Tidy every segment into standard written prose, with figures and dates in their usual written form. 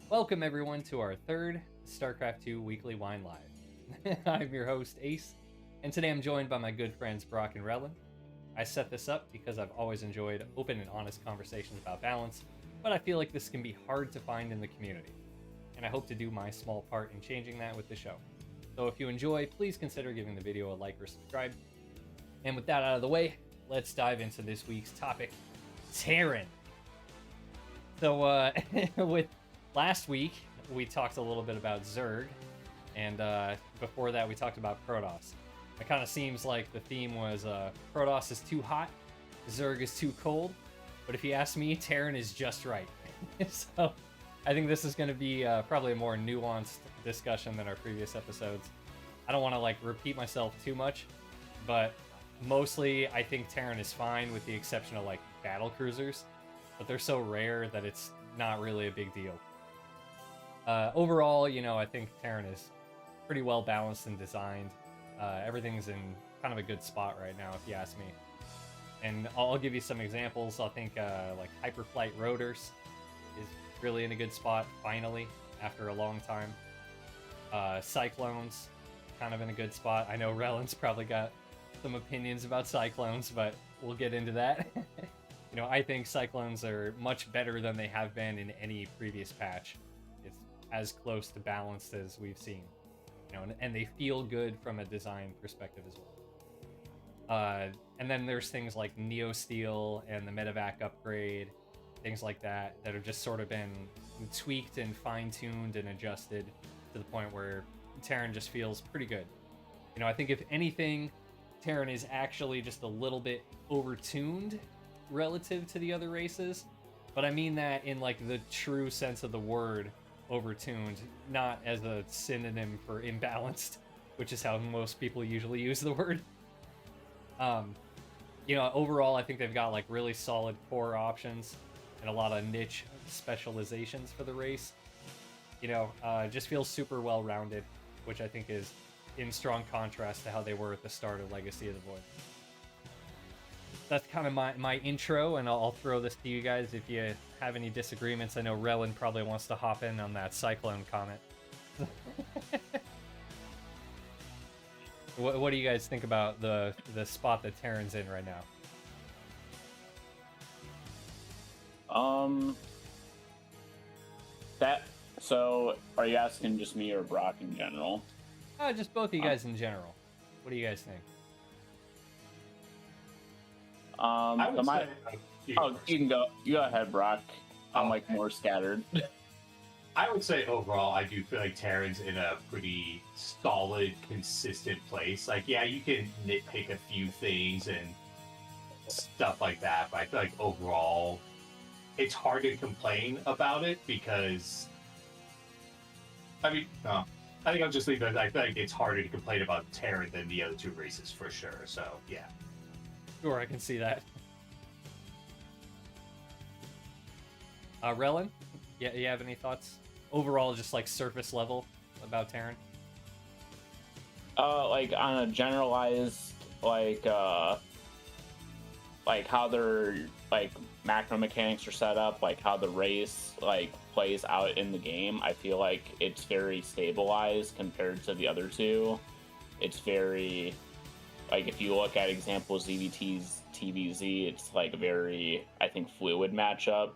Welcome everyone to our third Starcraft 2 weekly Whine Live. I'm your host Ace, and today I'm joined by my good friends Brock and Relin. I set this up because I've always enjoyed open and honest conversations about balance, but I feel like this can be hard to find in the community, and I hope to do my small part in changing that with the show. So if you enjoy, please consider giving the video a like or subscribe. And with that out of the way, let's dive into this week's topic, Terran. So with last week, we talked a little bit about Zerg, and before that we talked about Protoss. It kind of seems like the theme was Protoss is too hot, Zerg is too cold, but if you ask me, Terran is just right. So I think this is going to be probably a more nuanced discussion than our previous episodes. I don't want to repeat myself too much, but mostly I think Terran is fine with the exception of battle cruisers, but they're so rare that it's not really a big deal. Overall, I think Terran is pretty well balanced and designed. Everything's in kind of a good spot right now, if you ask me. And I'll give you some examples. I think Hyperflight Rotors is really in a good spot, finally, after a long time. Cyclones, kind of in a good spot. I know Relin's probably got some opinions about Cyclones, but we'll get into that. I think Cyclones are much better than they have been in any previous patch. It's as close to balanced as we've seen. And they feel good from a design perspective as well. And then there's things like Neosteel and the Medevac upgrade, things like that have just sort of been tweaked and fine-tuned and adjusted to the point where Terran just feels pretty good. I think if anything, Terran is actually just a little bit overtuned relative to the other races, but I mean that in the true sense of the word, overtuned, not as a synonym for imbalanced, which is how most people usually use the word. Overall I think they've got really solid core options and a lot of niche specializations for the race. Just feels super well rounded, which I think is in strong contrast to how they were at the start of Legacy of the Void. That's kind of my intro, and I'll throw this to you guys if you have any disagreements. I know Relin probably wants to hop in on that Cyclone comment. What do you guys think about the spot that Terran's in right now? So are you asking just me or Brock in general? Just both of you guys in general. What do you guys think? You can go. You go ahead, Brock. I'm more scattered. I would say overall, I do feel like Terran's in a pretty solid, consistent place. Yeah, you can nitpick a few things and stuff like that, but I feel like overall, it's hard to complain about it because, I think I'll just leave it. I feel like it's harder to complain about Terran than the other two races for sure. So yeah. Sure, I can see that. Relin, you have any thoughts? Overall, just surface level about Terran? On a generalized, how their, macro mechanics are set up, how the race, plays out in the game, I feel like it's very stabilized compared to the other two. It's very... if you look at examples, ZVT's TVZ, it's a very, I think, fluid matchup.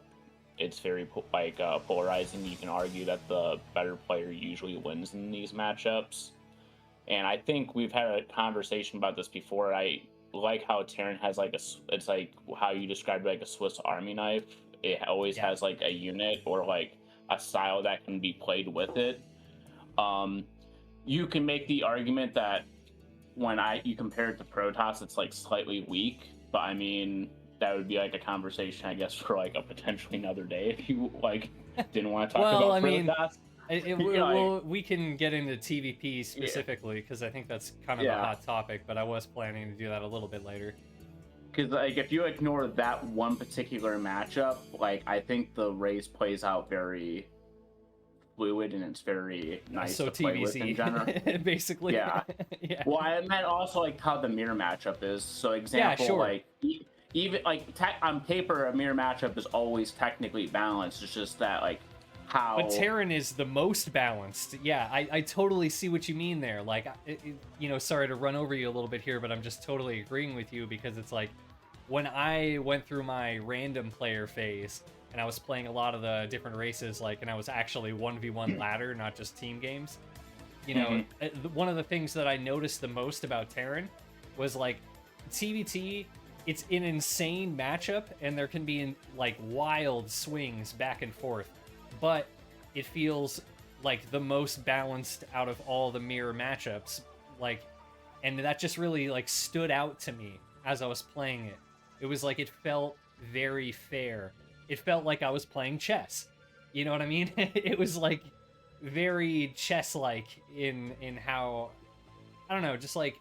It's very polarizing. You can argue that the better player usually wins in these matchups. And I think we've had a conversation about this before. I like how Terran has it's how you described a Swiss Army knife. It always has a unit or a style that can be played with it. You can make the argument that when you compare it to Protoss, it's slightly weak, but I mean that would be a conversation, I guess, for a potentially another day if you didn't want to talk about Protoss. We can get into TVP specifically because I think that's kind of a hot topic, but I was planning to do that a little bit later. Because if you ignore that one particular matchup, I think the race plays out very fluid and it's very nice to play with in general. Basically. Yeah. Well, I meant also how the mirror matchup is. So example, even on paper, a mirror matchup is always technically balanced. It's just that how. But Terran is the most balanced. Yeah, I totally see what you mean there. Like, you know, sorry to run over you a little bit here, but I'm just totally agreeing with you because it's like when I went through my random player phase and I was playing a lot of the different races, like, and I was actually 1v1 ladder, not just team games. You know, one of the things that I noticed the most about Terran was like TVT. It's an insane matchup, and there can be like wild swings back and forth. But it feels like the most balanced out of all the mirror matchups, like, and that just really like stood out to me as I was playing it. It was like it felt very fair. It felt like I was playing chess. You know what I mean? It was like very chess-like in how, I don't know, just like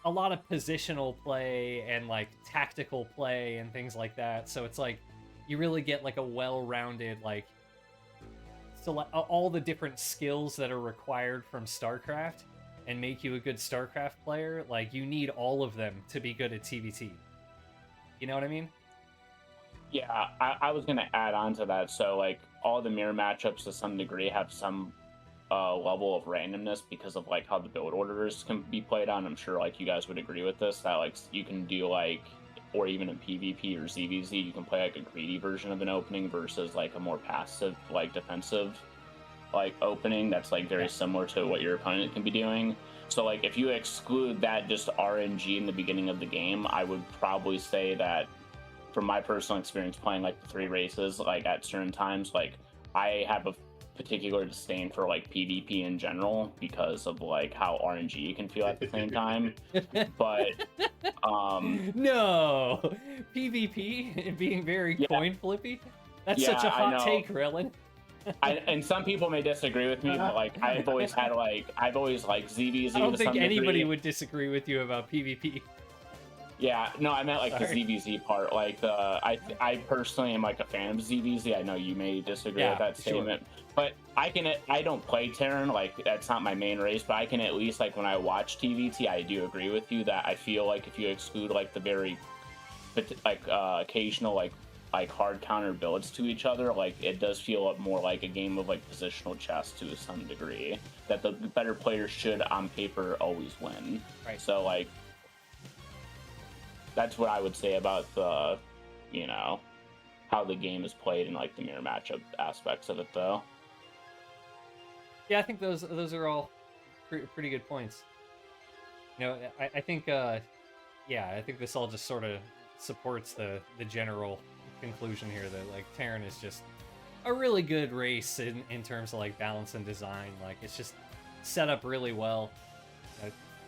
a lot of positional play and like tactical play and things like that. So it's like you really get like a well-rounded like. So like, all the different skills that are required from StarCraft and make you a good StarCraft player, like you need all of them to be good at TVT. You know what I mean? Yeah, I was gonna add on to that. So like all the mirror matchups to some degree have some level of randomness because of like how the build orders can be played on. I'm sure like you guys would agree with this, that like you can do like, or even in PvP or ZVZ, you can play like a greedy version of an opening versus like a more passive, like defensive, like opening that's like very similar to what your opponent can be doing. So like if you exclude that just RNG in the beginning of the game, I would probably say that from my personal experience playing like the 3 races, like at certain times, like I have a particular disdain for like PvP in general because of like how RNG can feel at the same time. But no, PvP being very coin flippy. That's such a hot take, Relin. And some people may disagree with me, but like I've always liked ZVZ. I don't to think some anybody degree. would disagree with you about PvP. Yeah, no, I meant like the ZVZ part. Like I personally am like a fan of ZVZ. I know you may disagree with that statement, but I don't play Terran. Like that's not my main race, but I can at least like when I watch TVT, I do agree with you that I feel like if you exclude like the very like occasional like hard counter builds to each other, like it does feel more like a game of like positional chess to some degree. That the better players should on paper always win. Right. So like. That's what I would say about the, you know, how the game is played and like the mirror matchup aspects of it, though. Yeah, I think those are all pretty good points. You know, I think, I think this all just sort of supports the general conclusion here that like Terran is just a really good race in terms of like balance and design. Like it's just set up really well.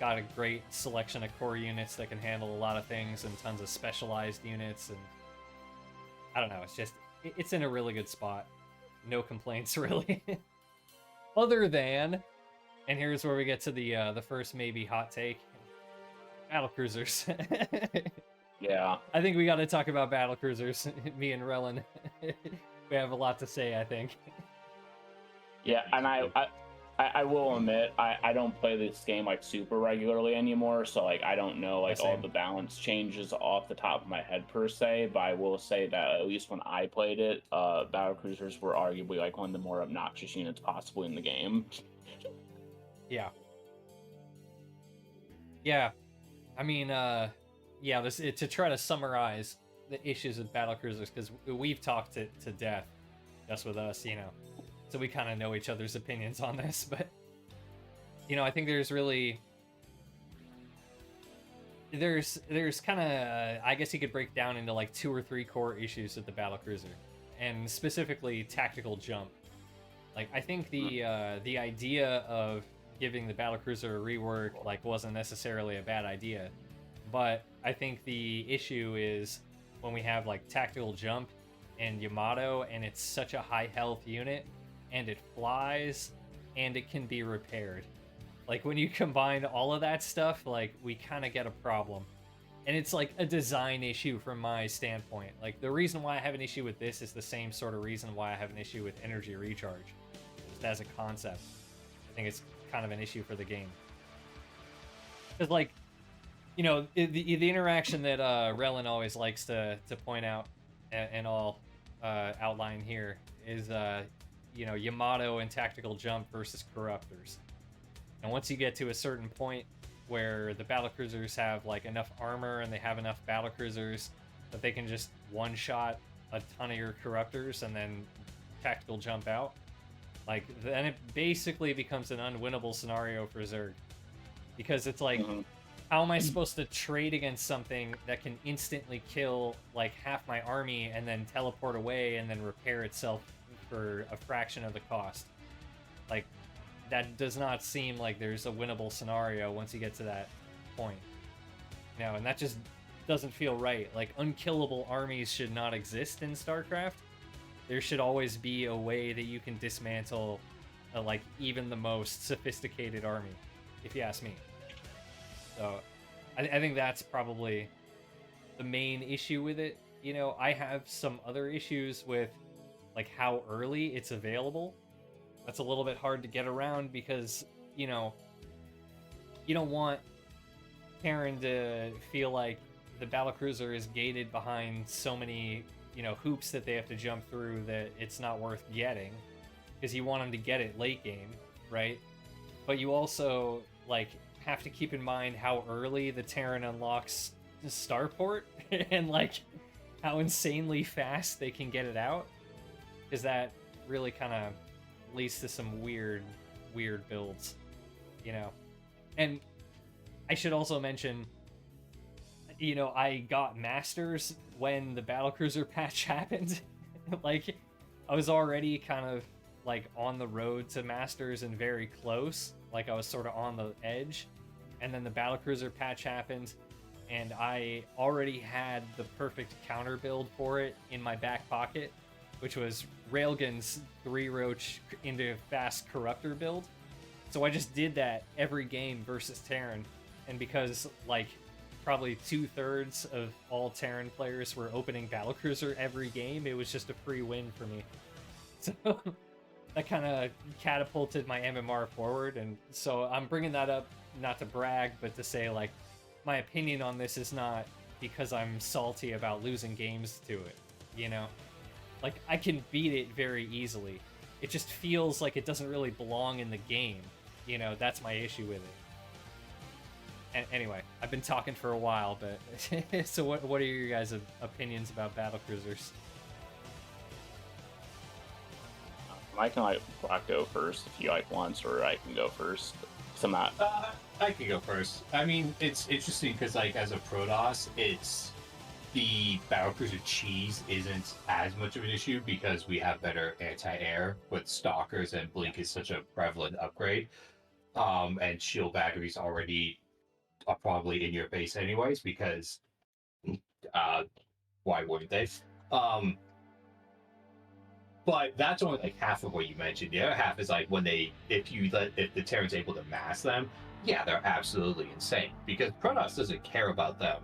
Got a great selection of core units that can handle a lot of things and tons of specialized units, and I don't know, it's just it's in a really good spot. No complaints really. Other than, and here's where we get to the first maybe hot take, battlecruisers. Yeah. I think we got to talk about battlecruisers. Me and Relin, we have a lot to say, I think. Yeah, and I will admit, I don't play this game like super regularly anymore, so like I don't know like all the balance changes off the top of my head per se, but I will say that at least when I played it, battlecruisers were arguably like one of the more obnoxious units possible in the game. Yeah. Yeah. I mean, to try to summarize the issues with battlecruisers, because we've talked it to death just with us, you know. So we kind of know each other's opinions on this, but, you know, I think there's kind of, I guess you could break down into like 2 or 3 core issues with the battlecruiser, and specifically tactical jump. Like, I think the idea of giving the battlecruiser a rework like wasn't necessarily a bad idea, but I think the issue is when we have like tactical jump and Yamato, and it's such a high health unit, and it flies, and it can be repaired. Like, when you combine all of that stuff, like, we kind of get a problem. And it's, like, a design issue from my standpoint. Like, the reason why I have an issue with this is the same sort of reason why I have an issue with energy recharge. Just as a concept. I think it's kind of an issue for the game. Because, like, you know, the interaction that Relin always likes to point out and all outline here is Yamato and tactical jump versus corruptors. And once you get to a certain point where the battlecruisers have like enough armor and they have enough battlecruisers that they can just one-shot a ton of your corruptors and then tactical jump out, like then it basically becomes an unwinnable scenario for Zerg. Because it's like, how am I supposed to trade against something that can instantly kill like half my army and then teleport away and then repair itself for a fraction of the cost? Like, that does not seem like there's a winnable scenario once you get to that point. And that just doesn't feel right. Like, unkillable armies should not exist in StarCraft. There should always be a way that you can dismantle like even the most sophisticated army, if you ask me. So I think that's probably the main issue with it. I have some other issues with like how early it's available. That's a little bit hard to get around because, you don't want Terran to feel like the battlecruiser is gated behind so many, hoops that they have to jump through that it's not worth getting, because you want them to get it late game, right? But you also, like, have to keep in mind how early the Terran unlocks Starport and, like, how insanely fast they can get it out, because that really kind of leads to some weird builds, And I should also mention, I got Masters when the Battlecruiser patch happened. Like, I was already kind of, like, on the road to Masters and very close. Like, I was sort of on the edge. And then the Battlecruiser patch happened, and I already had the perfect counter build for it in my back pocket, which was Railgun's 3-roach into fast Corruptor build. So I just did that every game versus Terran, and because, like, probably 2/3 of all Terran players were opening Battlecruiser every game, it was just a free win for me. So that kind of catapulted my MMR forward, and so I'm bringing that up not to brag, but to say, like, my opinion on this is not because I'm salty about losing games to it, Like, I can beat it very easily. It just feels like it doesn't really belong in the game. That's my issue with it. And anyway, I've been talking for a while, but so what are your guys' opinions about battlecruisers? I can go first if you want, or I can go first. I'm not. I can go first. I mean, it's interesting because, like, as a Protoss, it's the battlecruiser cheese isn't as much of an issue because we have better anti-air with stalkers, and blink is such a prevalent upgrade. And shield batteries already are probably in your base anyways, because why wouldn't they? But that's only like half of what you mentioned. The other half is like when if the Terran's able to mass them, yeah, they're absolutely insane because Protoss doesn't care about them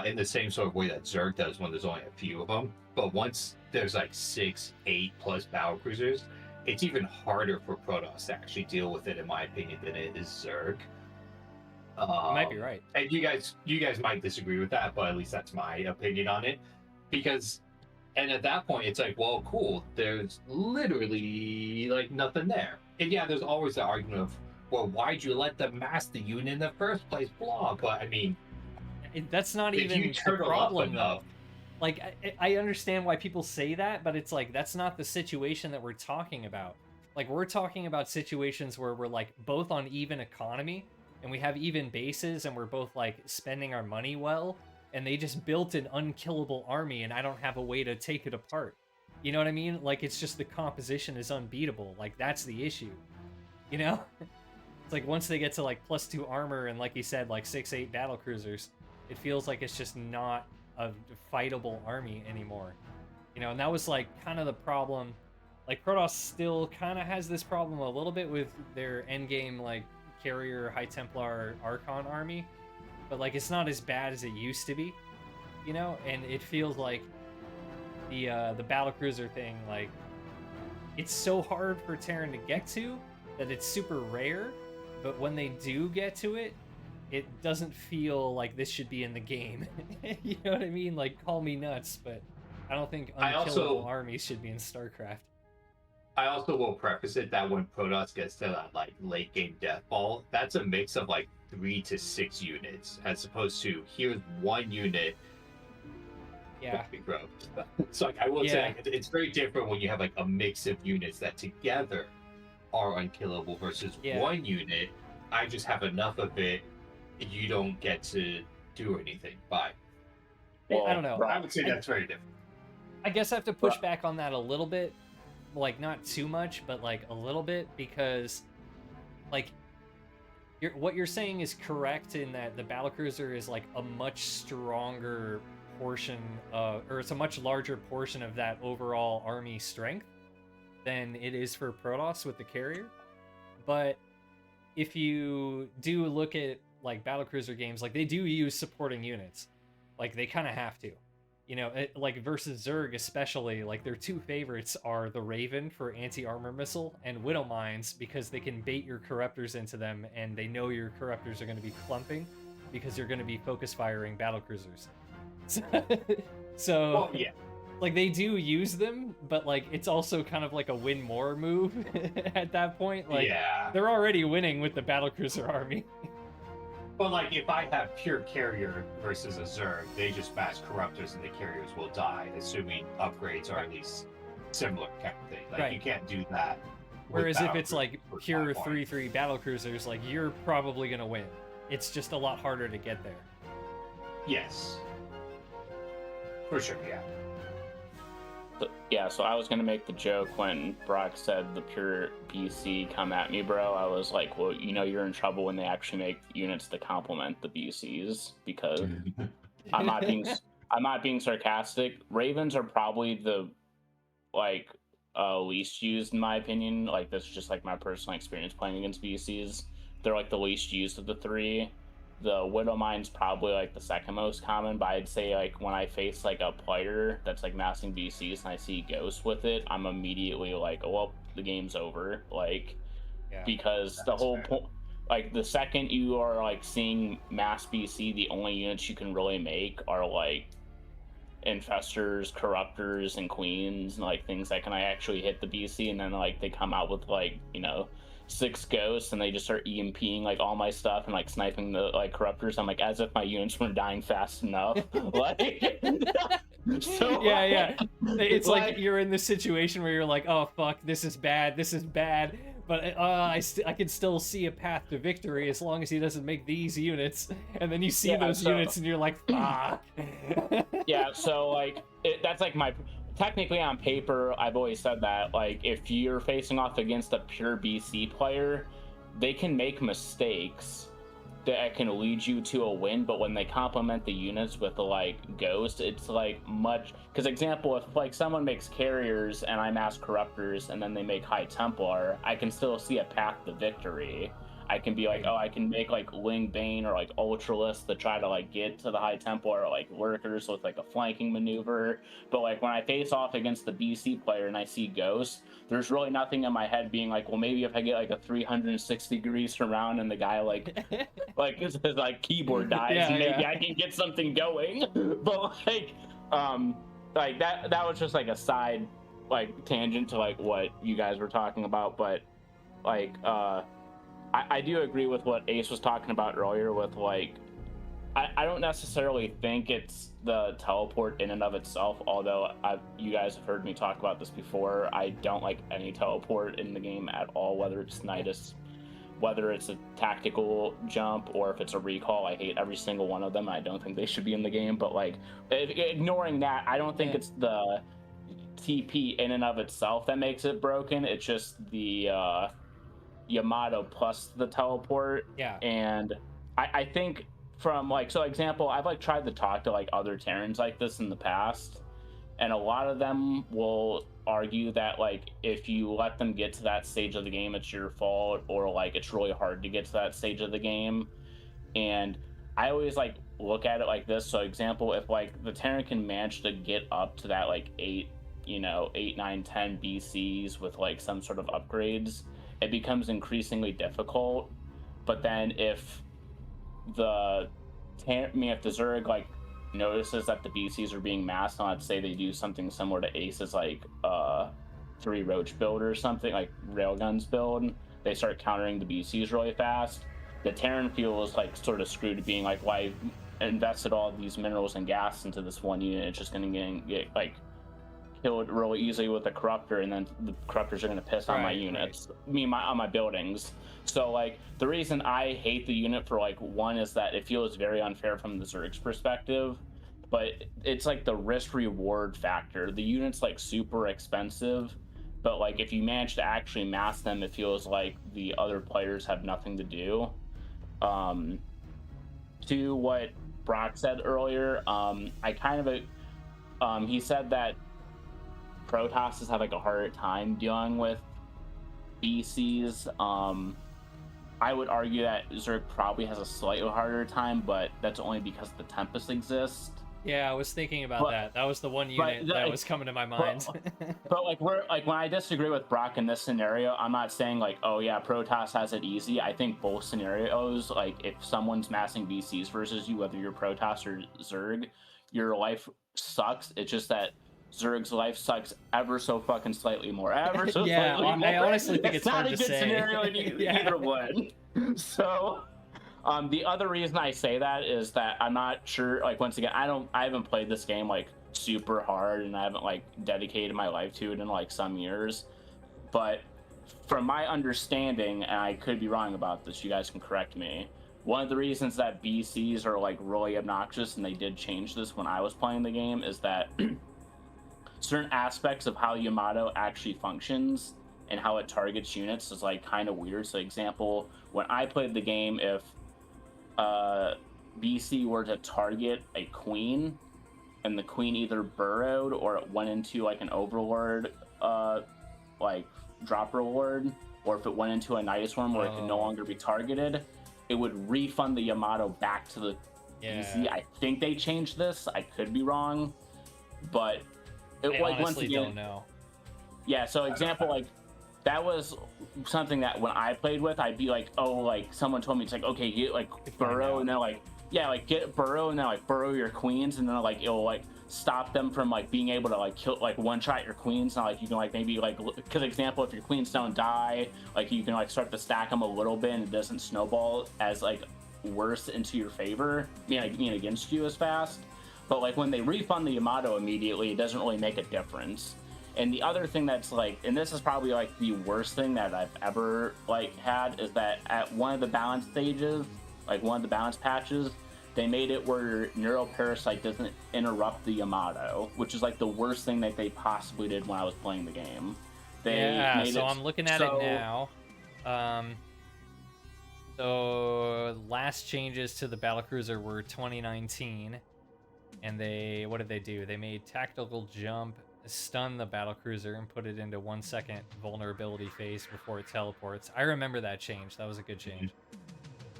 in the same sort of way that Zerg does when there's only a few of them. But once there's like 6, 8 plus battlecruisers, it's even harder for Protoss to actually deal with it, in my opinion, than it is Zerg. You might be right. And you guys might disagree with that, but at least that's my opinion on it. And at that point, it's like, well, cool. There's literally like nothing there. And yeah, there's always the argument of, well, why'd you let them mass the unit in the first place? Blah. But I mean, that's not even the problem, though. Like, I understand why people say that, but it's like, that's not the situation that we're talking about. Like, we're talking about situations where we're like both on even economy and we have even bases and we're both like spending our money well, and they just built an unkillable army and I don't have a way to take it apart. You know what I mean? Like, it's just the composition is unbeatable. Like, that's the issue. It's like once they get to like +2 armor and, like you said, like 6, 8 battlecruisers, it feels like it's just not a fightable army anymore. And that was like kind of the problem. Like, Protoss still kind of has this problem a little bit with their endgame like carrier High Templar Archon army, but like it's not as bad as it used to be, and it feels like the battlecruiser thing, like, it's so hard for Terran to get to that it's super rare, but when they do get to it, it doesn't feel like this should be in the game. You know what I mean? Like, call me nuts, but I don't think unkillable armies should be in StarCraft. I also will preface it that when Protoss gets to that like late game death ball, that's a mix of like 3 to 6 units, as opposed to here's one unit. Yeah. So like, I will say like, it's very different when you have like a mix of units that together are unkillable versus one unit. I just have enough of it, you don't get to do anything. Bye. Well, I don't know. I would say that's very different. I guess I have to push back on that a little bit. Like, not too much, but like a little bit, because like what you're saying is correct in that the battlecruiser is like a much stronger portion of, or it's a much larger portion of that overall army strength than it is for Protoss with the carrier. But if you do look at like battlecruiser games, like they do use supporting units, like they kind of have to. You know, like versus Zerg especially, like their two favorites are the Raven for anti-armor missile and Widow Mines because they can bait your Corruptors into them and they know your Corruptors are going to be clumping because you're going to be focus firing battlecruisers. So well, yeah. Like they do use them, but like it's also kind of like a win more move at that point. Like they're already winning with the battlecruiser army. But like, if I have pure carrier versus a Zerg, they just mass Corruptors and the carriers will die, assuming upgrades are at least similar kind of thing. Like, you can't do that. Whereas if it's like pure 3/3 battlecruisers, like you're probably gonna win. It's just a lot harder to get there. Yes. For sure, yeah. So I was gonna make the joke when Brock said the pure BC come at me, bro. I was like, well, you know, you're in trouble when they actually make units to complement the BCs, because I'm not being sarcastic. Ravens are probably the like least used in my opinion. Like that's just like my personal experience playing against BCs. They're like the least used of the three. The Widow Mine's probably like the second most common, but I'd say like when I face like a player that's like massing BCs and I see Ghost with it, I'm immediately like, oh, well, the game's over. Like, because the whole point, like the second you are like seeing mass BC, the only units you can really make are like infestors, corruptors, and queens, and like things that can actually hit the BC, and then like they come out with like, you know, 6 ghosts and they just start EMPing like all my stuff and like sniping the like corruptors. I'm like, as if my units weren't dying fast enough. Like so it's like you're in this situation where you're like, oh fuck, this is bad, but I can still see a path to victory as long as he doesn't make these units. And then you see those units and you're like, fuck. So like that's like my technically on paper, I've always said that, like, if you're facing off against a pure BC player, they can make mistakes that can lead you to a win, but when they complement the units with the like Ghost, it's like much, because example, if like someone makes carriers and I mass corruptors and then they make High Templar, I can still see a path to victory. I can be like, oh, I can make like Ling Bane or like Ultralisk to try to like get to the High Templar, or like Lurkers with like a flanking maneuver. But like when I face off against the BC player and I see Ghost, there's really nothing in my head being like, well, maybe if I get like a 360 degrees surround and the guy like his like keyboard dies, maybe I can get something going. But like that was just like a side like tangent to like what you guys were talking about. But like I do agree with what Ace was talking about earlier with like, I don't necessarily think it's the teleport in and of itself, although you guys have heard me talk about this before. I don't like any teleport in the game at all, whether it's Nidus, whether it's a tactical jump, or if it's a recall. I hate every single one of them. I don't think they should be in the game, but like ignoring that, I don't think it's the TP in and of itself that makes it broken. It's just the Yamato plus the teleport. And I think from like, so example, I've like tried to talk to like other Terrans like this in the past, and a lot of them will argue that like if you let them get to that stage of the game, it's your fault, or like it's really hard to get to that stage of the game. And I always like look at it like this. So example, if like the Terran can manage to get up to that like 8, 9, 10 BCs with like some sort of upgrades, it becomes increasingly difficult. But then if the Zerg like notices that the BCs are being masked, and let's say they do something similar to Ace's like 3 roach build or something, like railguns build, they start countering the BCs really fast. The Terran feels like sort of screwed, being like, why invested all these minerals and gas into this one unit? It's just going to get like killed really easily with a corruptor, and then the corruptors are going to piss on my units, on my buildings. So like the reason I hate the unit for like one is that it feels very unfair from the Zerg's perspective, but it's like the risk reward factor. The unit's like super expensive, but like if you manage to actually mass them, it feels like the other players have nothing to do. To what Brock said earlier, I kind of he said that Protosses have like a harder time dealing with BCs. I would argue that Zerg probably has a slightly harder time, but that's only because the Tempest exists. Yeah, I was thinking about that. That was the one unit that was coming to my mind. But like when I disagree with Brock in this scenario, I'm not saying like, oh yeah, Protoss has it easy. I think both scenarios, like if someone's massing BCs versus you, whether you're Protoss or Zerg, your life sucks. It's just that Zerg's life sucks ever so fucking slightly more. Slightly more. I honestly think it's hard not a good scenario in either one. So the other reason I say that is that I'm not sure, like, once again, I haven't played this game like super hard, and I haven't like dedicated my life to it in like some years, but from my understanding, and I could be wrong about this, you guys can correct me, one of the reasons that BCs are like really obnoxious, and they did change this when I was playing the game, is that certain aspects of how Yamato actually functions and how it targets units is like kind of weird. So example, when I played the game, if BC were to target a queen and the queen either burrowed or it went into like an overlord like drop reward, or if it went into a night swarm where it could no longer be targeted, it would refund the Yamato back to the BC. I think they changed this, I could be wrong, but I honestly don't know. Yeah, so example, like that was something that when I played with, I'd be like, oh, like someone told me, it's like, okay, get like burrow, and they're like, yeah, like get burrow, and then like burrow your queens, and then like it'll like stop them from like being able to like kill, like one shot your queens. Now like you can like maybe like, because example, if your queens don't die, like you can like start to stack them a little bit, and it doesn't snowball as like worse into your favor, being against you as fast. But like when they refund the Yamato immediately, it doesn't really make a difference. And the other thing that's like, and this is probably like the worst thing that I've ever like had, is that at one of the balance stages, like one of the balance patches, they made it where Neuroparasite doesn't interrupt the Yamato, which is like the worst thing that they possibly did when I was playing the game. I'm looking at it now. So last changes to the battlecruiser were 2019. And what did they do? They made tactical jump, stun the battlecruiser, and put it into 1 second vulnerability phase before it teleports. I remember that change. That was a good change.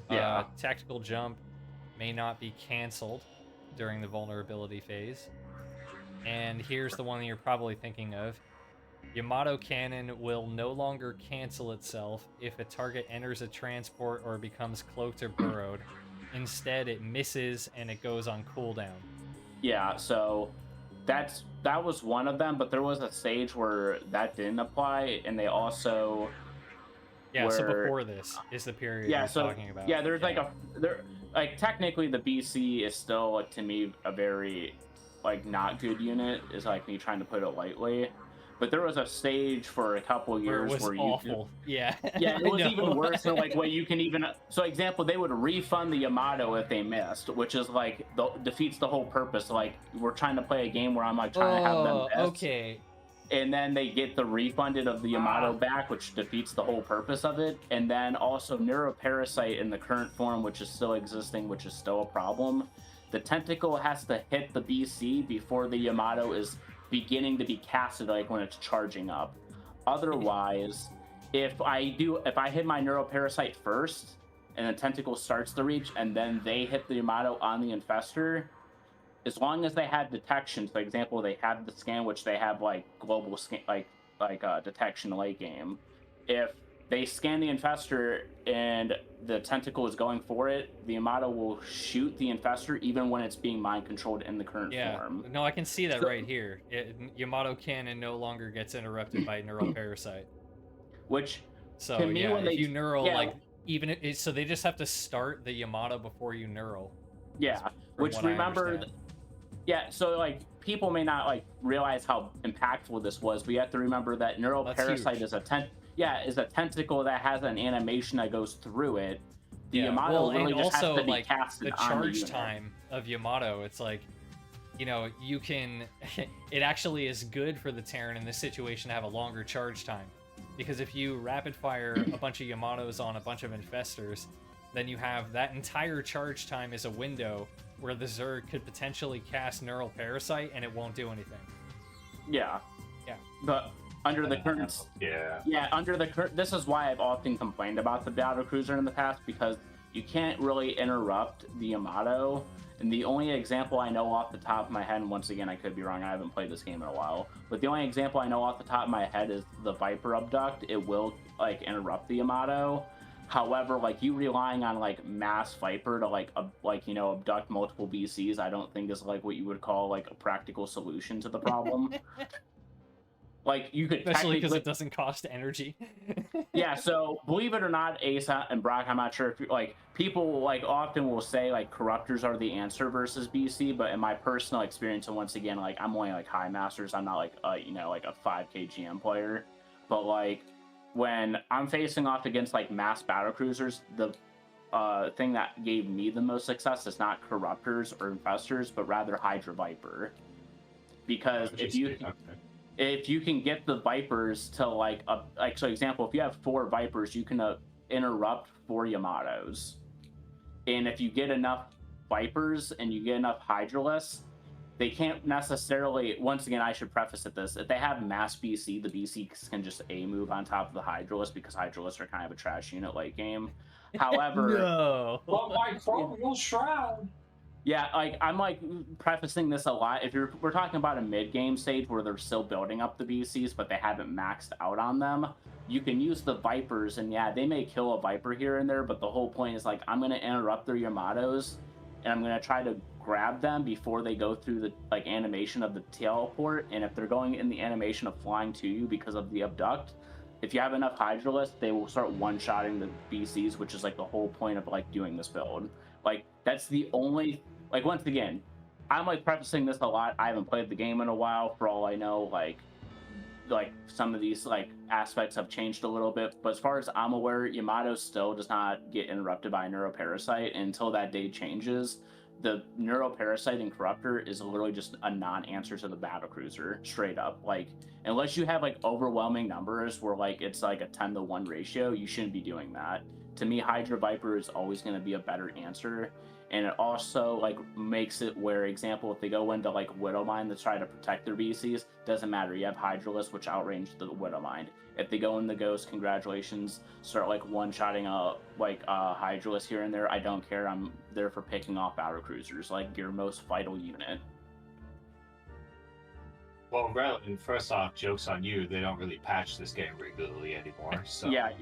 Yeah. Tactical jump may not be canceled during the vulnerability phase. And here's the one you're probably thinking of. Yamato cannon will no longer cancel itself if a target enters a transport or becomes cloaked or burrowed. Instead, it misses and it goes on cooldown. Yeah, so that was one of them, but there was a stage where that didn't apply, and they also so before this is the period you're talking about. Yeah, there's like technically the BC is still like, to me, a very like not good unit, is like me trying to put it lightly. But there was a stage for a couple years where awful. Yeah, it was even worse. So like, you can even, so example, they would refund the Yamato if they missed, which is like defeats the whole purpose. Like we're trying to play a game where I'm like trying to have them miss. Okay. And then they get the refunded of the Yamato back, which defeats the whole purpose of it. And then also Neuroparasite in the current form, which is still existing, which is still a problem. The tentacle has to hit the BC before the Yamato is beginning to be casted, like when it's charging up. Otherwise, if I hit my Neuroparasite first and the tentacle starts to reach and then they hit the Yamato on the infestor, as long as they had detection, for example, they have the scan, which they have like global scan, like detection late game. If they scan the infestor and the tentacle is going for it, the Yamato will shoot the infestor even when it's being mind controlled in the current form. No, I can see that So- right here. Yamato cannon no longer gets interrupted by neural parasite. Which So to me, yeah, when if they you neural yeah, like so they just have to start the Yamato before you neural. yeah, from which what I remember understand. yeah, so like people may not like realize how impactful this was, but you have to remember that neural That's parasite huge. is a tentacle that has an animation that goes through it. The Yeah, Yamato well, really and just has also to be like casted the on the charge unit. time of Yamato, it's like, you know, you can it actually is good for the Terran in this situation to have a longer charge time. Because if you rapid fire a bunch of Yamatos on a bunch of infestors, then you have that entire charge time is a window where the Zerg could potentially cast Neural Parasite and it won't do anything. Yeah. Yeah. But under the current under the current, this is why I've often complained about the battle cruiser in the past, because you can't really interrupt the Yamato. And the only example I know off the top of my head, and once again I could be wrong, I haven't played this game in a while, but the only example I know off the top of my head is the Viper abduct. It will like interrupt the Yamato. However, like you relying on like mass Viper to like abduct multiple BCs, I don't think is like what you would call like a practical solution to the problem. Like you could Especially because it doesn't cost energy. Yeah, so believe it or not, Ace and Brock, I'm not sure if like people like often will say like corruptors are the answer versus BC, but in my personal experience, and once again, like I'm only like high masters, I'm not like like a 5k GM player, but like when I'm facing off against like mass battle cruisers, the thing that gave me the most success is not corruptors or infestors, but rather Hydra Viper, because if you can get the Vipers to like so example, if you have 4 Vipers, you can interrupt 4 Yamatos, and if you get enough Vipers and you get enough Hydralisks, they can't necessarily, once again I should preface it this, if they have mass BC, the BCs can just A move on top of the Hydralisk, because Hydralisks are kind of a trash unit late game. However, no. But my Chromial Shroud. Yeah, like I'm like prefacing this a lot. If we're talking about a mid-game stage where they're still building up the BCs, but they haven't maxed out on them, you can use the Vipers, and yeah, they may kill a Viper here and there, but the whole point is like I'm gonna interrupt their Yamatos, and I'm gonna try to grab them before they go through the like animation of the teleport. And if they're going in the animation of flying to you because of the abduct, if you have enough Hydralisks, they will start one-shotting the BCs, which is like the whole point of like doing this build. Like that's the only, like once again, I'm like prefacing this a lot. I haven't played the game in a while. For all I know, like some of these like aspects have changed a little bit. But as far as I'm aware, Yamato still does not get interrupted by a neuroparasite. And until that day changes, the neuroparasite and corruptor is literally just a non-answer to the battle cruiser, straight up. Like unless you have like overwhelming numbers where like it's like a 10-to-1 ratio, you shouldn't be doing that. To me, Hydra Viper is always going to be a better answer. And it also like makes it where, example, if they go into like Widowmine to try to protect their BCs, doesn't matter. You have Hydralisk, which outrange the Widowmine. If they go in the Ghost, congratulations. Start like one-shotting a Hydralisk here and there. I don't care. I'm there for picking off battle cruisers, like your most vital unit. Well, Relin, first off, joke's on you. They don't really patch this game regularly anymore. So Yeah.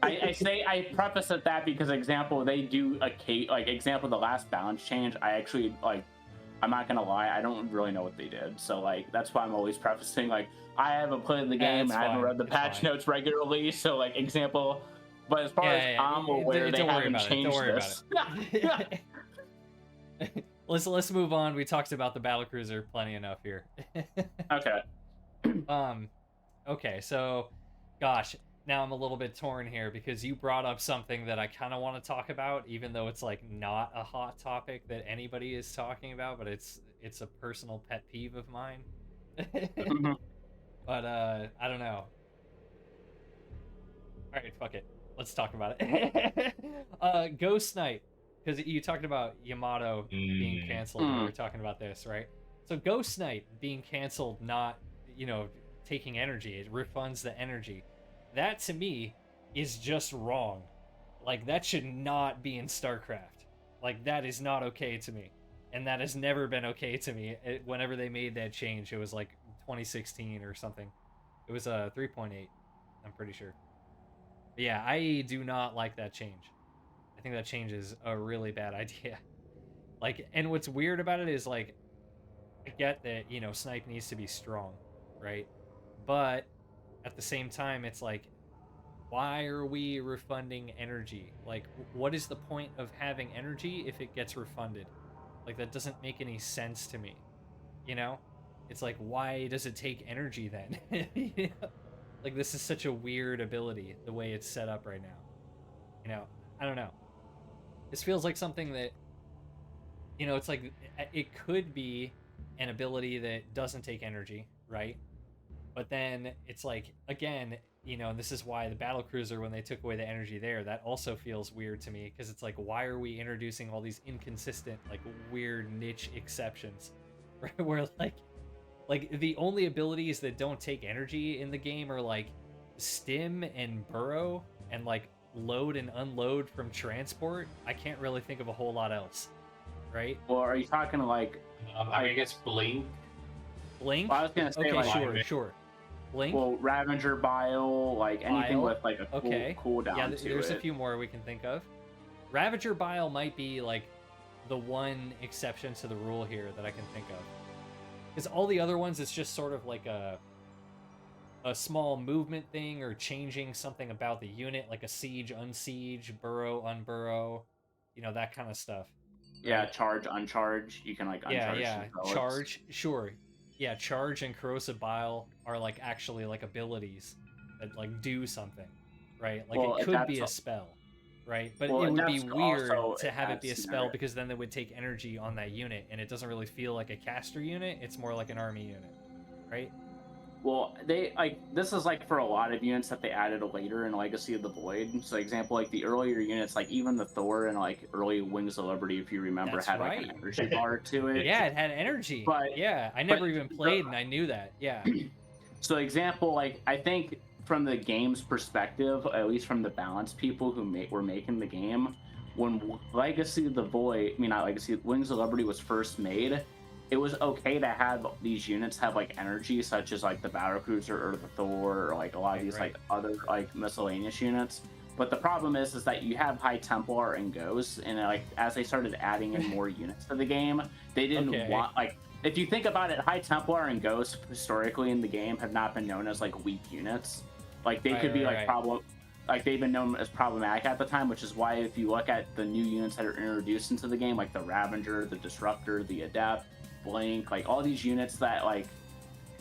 I preface it that because example they do example the last balance change. I actually like, I'm not gonna lie, I don't really know what they did. So like that's why I'm always prefacing like I haven't played the game and I haven't read the patch notes regularly. So like example, but as far as I'm aware, they haven't changed this. Let's move on. We talked about the battlecruiser plenty enough here. Okay. Okay, so gosh, now I'm a little bit torn here because you brought up something that I kind of want to talk about, even though it's like not a hot topic that anybody is talking about, but it's a personal pet peeve of mine. But I don't know. All right, fuck it. Let's talk about it. Ghost Knight, because you talked about Yamato being canceled. We were talking about this, right? So Ghost Knight being canceled, not taking energy. It refunds the energy. That to me is just wrong. Like that should not be in Starcraft. Like that is not okay to me, and that has never been okay to me. Whenever they made that change, it was like 2016 or something. It was 3.8. I'm pretty sure. Yeah, I do not like that change. I think that change is a really bad idea. Like, and what's weird about it is, like, I get that, snipe needs to be strong, right? But at the same time, it's like, why are we refunding energy? Like, what is the point of having energy if it gets refunded? Like, that doesn't make any sense to me, you know? It's like, why does it take energy then? Like, this is such a weird ability, the way it's set up right now. I don't know. This feels like something that, it's like, it could be an ability that doesn't take energy, right? But then it's like, again, and this is why the battle cruiser, when they took away the energy there, that also feels weird to me, because it's like, why are we introducing all these inconsistent, like, weird niche exceptions, right? Where like the only abilities that don't take energy in the game are like stim and burrow and like load and unload from transport. I can't really think of a whole lot else, right? Well, are you talking like I guess blink. Blink? Well, I was gonna say, Okay, like, sure. Blink? well, Ravager, Bile, like anything Bile? with like a cooldown Yeah, to there's it. a few more we can think of. Ravager Bile might be like the one exception to the rule here that I can think of. Because all the other ones, it's just sort of like a small movement thing, or changing something about the unit, like a siege, unsiege, burrow, unburrow, that kind of stuff. Yeah, Right? charge, uncharge. You can like uncharge Yeah. some pellets. Charge, sure. Yeah, charge and corrosive bile are like actually like abilities that like do something, right? Like, Well, it could be a spell, right? But well, it would be that's weird also to have it be a adds spell, merit. because then they would take energy on that unit, and it doesn't really feel like a caster unit. It's more like an army unit, right? Well, they like this is like for a lot of units that they added later in Legacy of the Void. So, example, like the earlier units, like even the Thor and like early Wings of Liberty, if you remember, That's had like right. an energy bar to it. Yeah, it had energy. But Yeah, I never even played, and I knew that. Yeah. So, example, like I think from the game's perspective, at least from the balance people who were making the game, when Legacy of the Void, I mean not Legacy, Wings of Liberty was first made, it was okay to have these units have like energy, such as like the Battlecruiser or the Thor, or like a lot of these Right. like other like miscellaneous units. But the problem is that you have High Templar and Ghosts, and like as they started adding in more units to the game, they didn't want like. If you think about it, High Templar and Ghost historically in the game have not been known as like weak units. Like they could be like like they've been known as problematic at the time, which is why if you look at the new units that are introduced into the game, like the Ravager, the Disruptor, the Adept, Blink, like all these units that like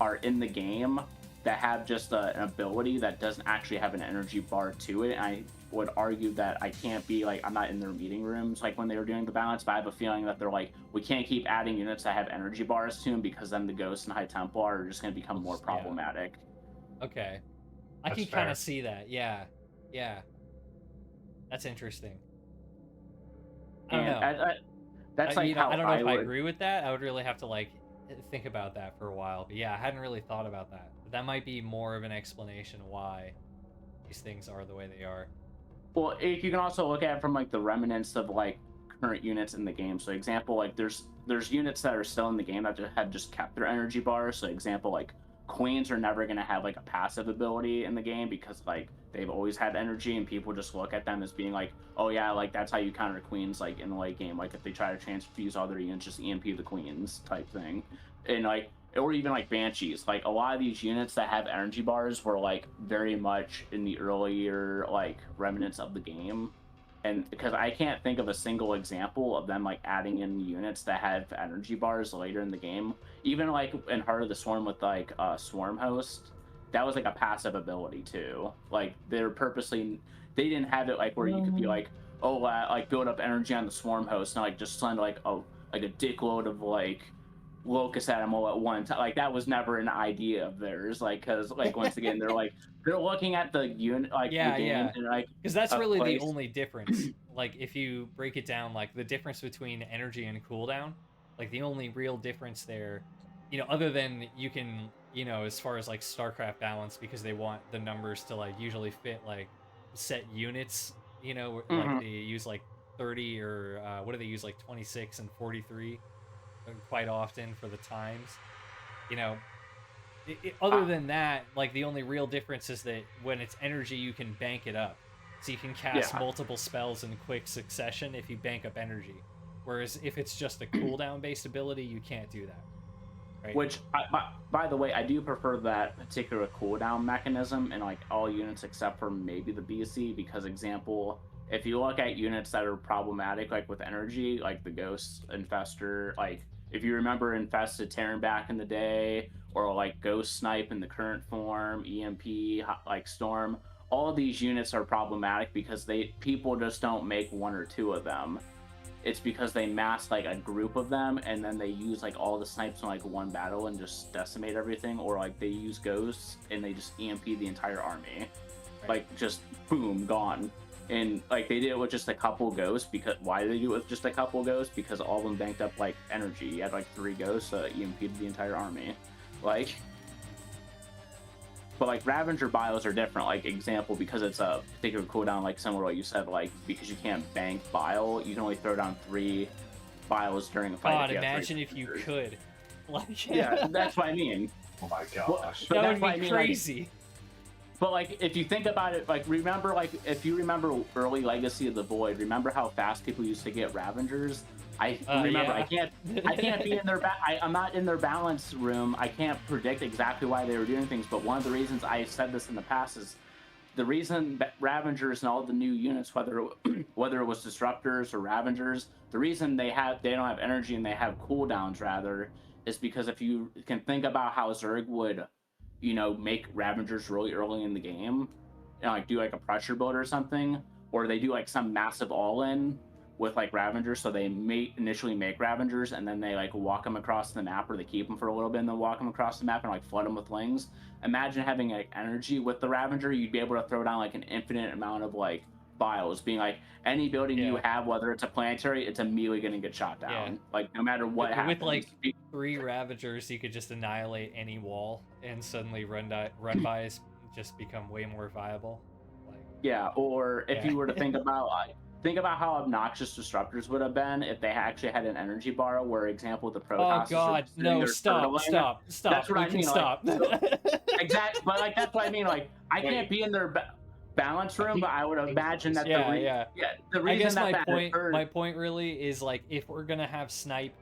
are in the game that have just an ability that doesn't actually have an energy bar to it. And I would argue that I can't be like, I'm not in their meeting rooms like when they were doing the balance, but I have a feeling that they're like, we can't keep adding units that have energy bars to them, because then the Ghosts and High Templar are just going to become more problematic. Okay. I That's can kind of see that. Yeah. That's interesting. I don't know. That's like how I don't know if I agree with that. I would really have to like think about that for a while. But yeah, I hadn't really thought about that. But that might be more of an explanation why these things are the way they are. Well, you can also look at it from like the remnants of like current units in the game. So, example, like there's units that are still in the game that have just kept their energy bars. So, example, like Queens are never going to have like a passive ability in the game, because like they've always had energy, and people just look at them as being like, oh yeah, like that's how you counter Queens like in the late game. Like if they try to transfuse all their units, just EMP the Queens type thing. And like, or even like Banshees, like a lot of these units that have energy bars were like very much in the earlier like remnants of the game. And because I can't think of a single example of them like adding in units that have energy bars later in the game. Even like in Heart of the Swarm with like Swarm Host, that was like a passive ability too. Like they're purposely, they didn't have it like where you could be like, oh, like build up energy on the Swarm Host and like just send like a dickload of like locust at them all at one time. Like that was never an idea of theirs. Like because like once again they're looking at the unit like the game and like, because that's really the only difference. Like if you break it down, like the difference between energy and cooldown, like the only real difference there, other than you can, as far as like Starcraft balance, because they want the numbers to like usually fit like set units, like they use like 30 or what do they use, like 26 and 43 quite often for the times, other than that, like the only real difference is that when it's energy you can bank it up, so you can cast multiple spells in quick succession if you bank up energy. Whereas if it's just a cooldown based ability, you can't do that. Right? Which, by the way, I do prefer that particular cooldown mechanism in like all units except for maybe the BC, because example, if you look at units that are problematic, like with energy, like the Ghost Infester, like if you remember Infested Terran back in the day, or like Ghost Snipe in the current form, EMP, like Storm, all of these units are problematic because people just don't make one or two of them. It's because they mass like a group of them and then they use like all the snipes in like one battle and just decimate everything, or like they use ghosts and they just EMP the entire army. Right. Like just boom, gone. And like they did it with just a couple ghosts. Because why did they do it with just a couple ghosts? Because all of them banked up like energy. You had like 3 ghosts, so EMP'd the entire army. Like, but like Ravager bios are different. Like example, because it's a particular cooldown, like similar to what you said, like because you can't bank bile, you can only throw down 3 bios during a fight. God, imagine if you could. Like, yeah, that's what I mean. Oh my gosh, that would be crazy. Like, but like if you think about it, like remember, like if you remember early Legacy of the Void, remember how fast people used to get Ravengers? I remember. Yeah. I can't be in their. I'm not in their balance room. I can't predict exactly why they were doing things. But one of the reasons I said this in the past is the reason that Ravengers and all the new units, whether it was Disruptors or Ravengers, the reason they don't have energy and they have cooldowns rather is because if you can think about how Zerg would, make Ravengers really early in the game, like do like a pressure build or something, or they do like some massive all-in with like Ravengers, so they initially make Ravengers and then they like walk them across the map, or they keep them for a little bit and then walk them across the map and like flood them with lings. Imagine having like energy with the Ravager. You'd be able to throw down like an infinite amount of like bios, being like any building you have, whether it's a planetary, it's immediately going to get shot down. Like no matter what happens. With like 3 Ravagers, you could just annihilate any wall and suddenly run-bys just become way more viable. Like, yeah, or if you were to think about how obnoxious Disruptors would have been if they actually had an energy bar, where example the Protoss. Oh god, no! Stop! That's what I mean. Stop. Like, so, exactly, but like that's what I mean. Like I can't be in their balance room, but I would imagine that the reason I guess that my point really is like if we're gonna have Snipe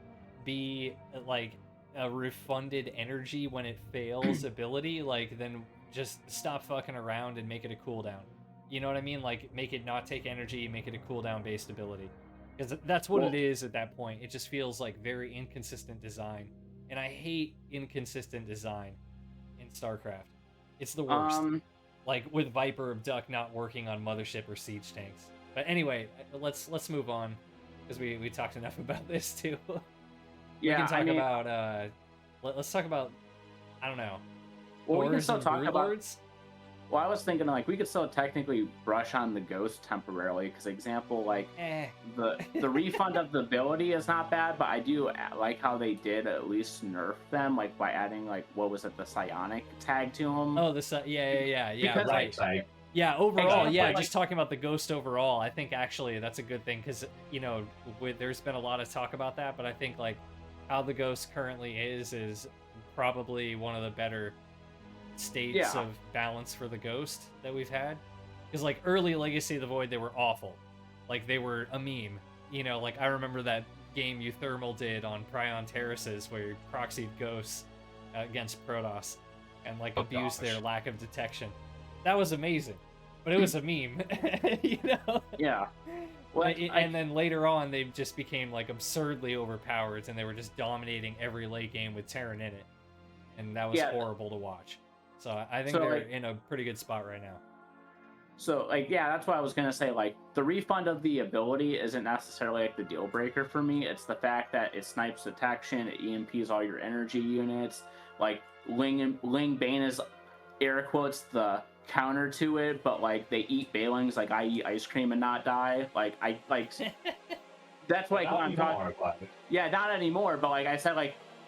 be like a refunded energy when it fails ability, like then just stop fucking around and make it a cooldown. You know what I mean? Like, make it not take energy, make it a cooldown-based ability. Because that's what it is at that point. It just feels like very inconsistent design. And I hate inconsistent design in StarCraft. It's the worst. Like, with Viper Abduct not working on Mothership or Siege tanks. But anyway, let's move on. Because we talked enough about this, too. We can talk about... let's talk about... I don't know. Well, we can still talk about... Well, I was thinking, like, we could still technically brush on the ghost temporarily, because example, like, the refund of the ability is not bad, but I do like how they did at least nerf them, like, by adding, like, what was it, the psionic tag to them? Oh, yeah, because, right. Yeah, overall, just talking about the ghost overall, I think, actually, that's a good thing, because, there's been a lot of talk about that, but I think, like, how the ghost currently is probably one of the better states of balance for the ghost that we've had, because like early Legacy of the Void, they were awful. Like they were a meme, like I remember that game Euthermal did on Prion Terraces where you proxied ghosts against Protoss and like abused their lack of detection. That was amazing, but it was a meme. Well, and then later on they just became like absurdly overpowered and they were just dominating every late game with Terran in it, and that was horrible to watch. So I think they're in a pretty good spot right now. So, like, that's what I was going to say. Like, the refund of the ability isn't necessarily, like, the deal breaker for me. It's the fact that it snipes detection, it EMPs all your energy units. Like, Ling Bane is, air quotes, the counter to it, but, like, they eat Balings. Like, I eat ice cream and not die. Like, that's like what I'm talking about. Yeah, not anymore, but, like I said,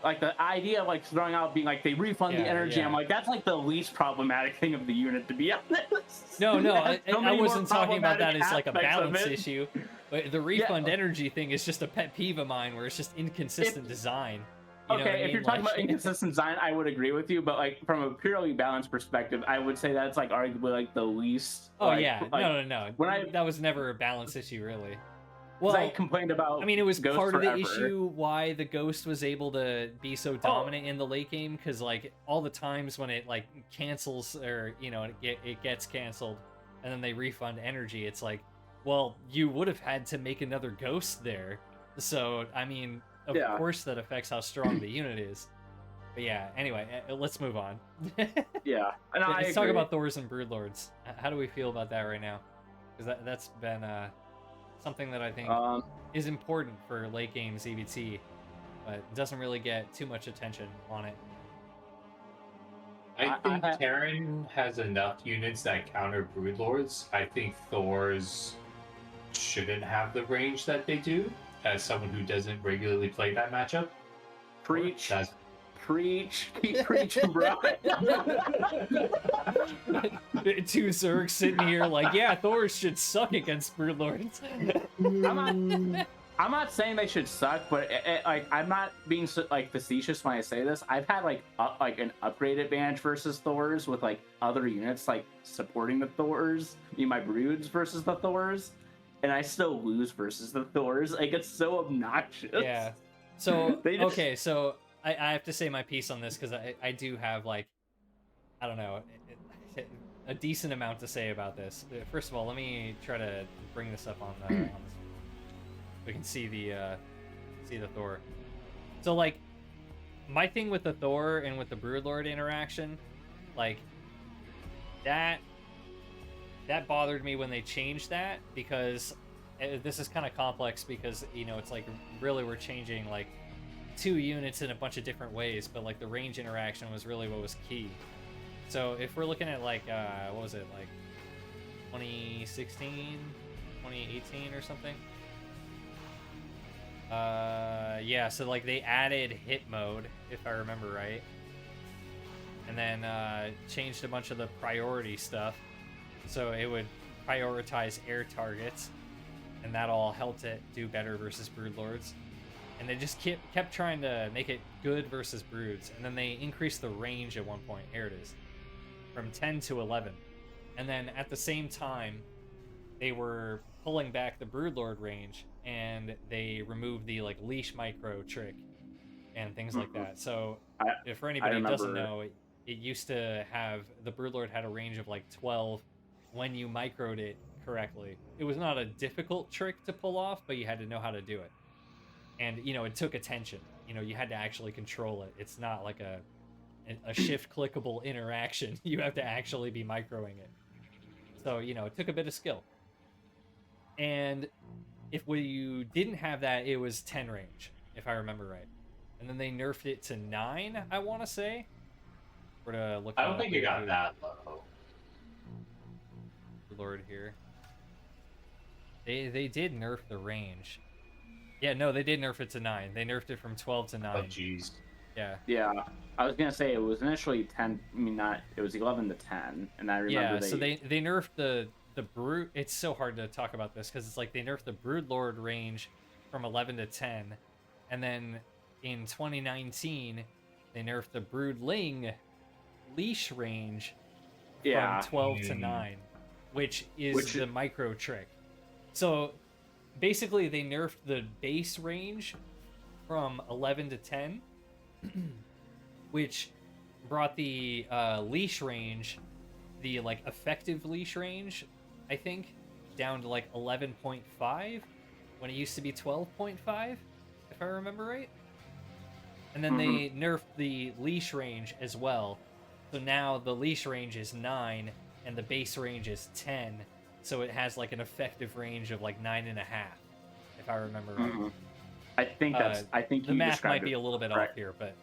like the idea of like throwing out being like they refund the energy, I'm like, that's like the least problematic thing of the unit, to be honest. No, I wasn't talking about that as like a balance issue. But the refund energy thing is just a pet peeve of mine, where it's just inconsistent design. You know what I if mean? you're talking Like- about inconsistent design, I would agree with you. But like from a purely balanced perspective, I would say that's like arguably like the least. Oh like, yeah, like, no. when That was never a balance issue, really. 'cause I Well, complained about. I mean, it was Ghost part of the forever. issue why the Ghost was able to be so dominant in the late game, because like all the times when it like cancels or you know it gets canceled, and then they refund energy, it's like, well, you would have had to make another Ghost there. So I mean, of Yeah. course that affects how strong the unit is. But yeah, anyway, let's move on. Yeah, and I Let's talk agree. about Thors and Broodlords. How do we feel about that right now? Because that's been something that I think is important for late game ZVT, but doesn't really get too much attention on it. I think Terran has enough units that counter Broodlords. I think Thors shouldn't have the range that they do. As someone who doesn't regularly play that matchup, Preach, that's preach, keep preaching, bro. Two Zergs sitting here like, yeah, Thors should suck against Broodlords. I'm not saying they should suck, but like I'm not being like facetious when I say this. I've had like an upgrade advantage versus Thors with like other units like supporting the Thors, my Broods versus the Thors, and I still lose versus the Thors. Like it's so obnoxious. Yeah. So They just- okay, so I have to say my piece on this because I do have like, I don't know, a decent amount to say about this. First of all, let me try to bring this up on this. We can see the Thor. So like, my thing with the Thor and with the Broodlord interaction, like that bothered me when they changed that, because this is kind of complex because you know it's like really we're changing like 2 units in a bunch of different ways, but like the range interaction was really what was key. So if we're looking at like what was it, like 2016, 2018 or something? Yeah, so like they added hit mode, if I remember right, and then changed a bunch of the priority stuff, so it would prioritize air targets, and that all helped it do better versus Broodlords. And they just kept trying to make it good versus Broods, and then they increased the range at one point. Here it is, from 10 to 11, and then at the same time they were pulling back the Broodlord range, and they removed the like leash micro trick and things like that. So if for anybody who doesn't know, it used to have the Broodlord had a range of like 12 when you microed it correctly. It was not a difficult trick to pull off, but you had to know how to do it. And you know, it took attention. You know, you had to actually control it. It's not like a shift clickable interaction. You have to actually be microing it. So, you know, it took a bit of skill. And if you didn't have that, it was 10 range, if I remember right. And then they nerfed it to 9, I want to say. We're to look. I don't think it got that low. Lord here. They did nerf the range. Yeah, no, they did nerf it to 9. They nerfed it from 12 to 9. Oh, jeez. Yeah. Yeah, I was gonna say it was initially 10. I mean, not. It was 11 to 10, and I remember. Yeah, so they nerfed the brood. It's so hard to talk about this because it's like they nerfed the Broodlord range from 11 to 10, and then in 2019 they nerfed the Broodling leash range from 12 to 9, which is the micro trick. So basically they nerfed the base range from 11 to 10, which brought the leash range, the like effective leash range, I think, down to like 11.5 when it used to be 12.5, if I remember right. And then they nerfed the leash range as well. So now the leash range is 9 and the base range is 10. So it has like an effective range of like 9.5, if I remember right. I think that's. I think the math might be a little bit off here, but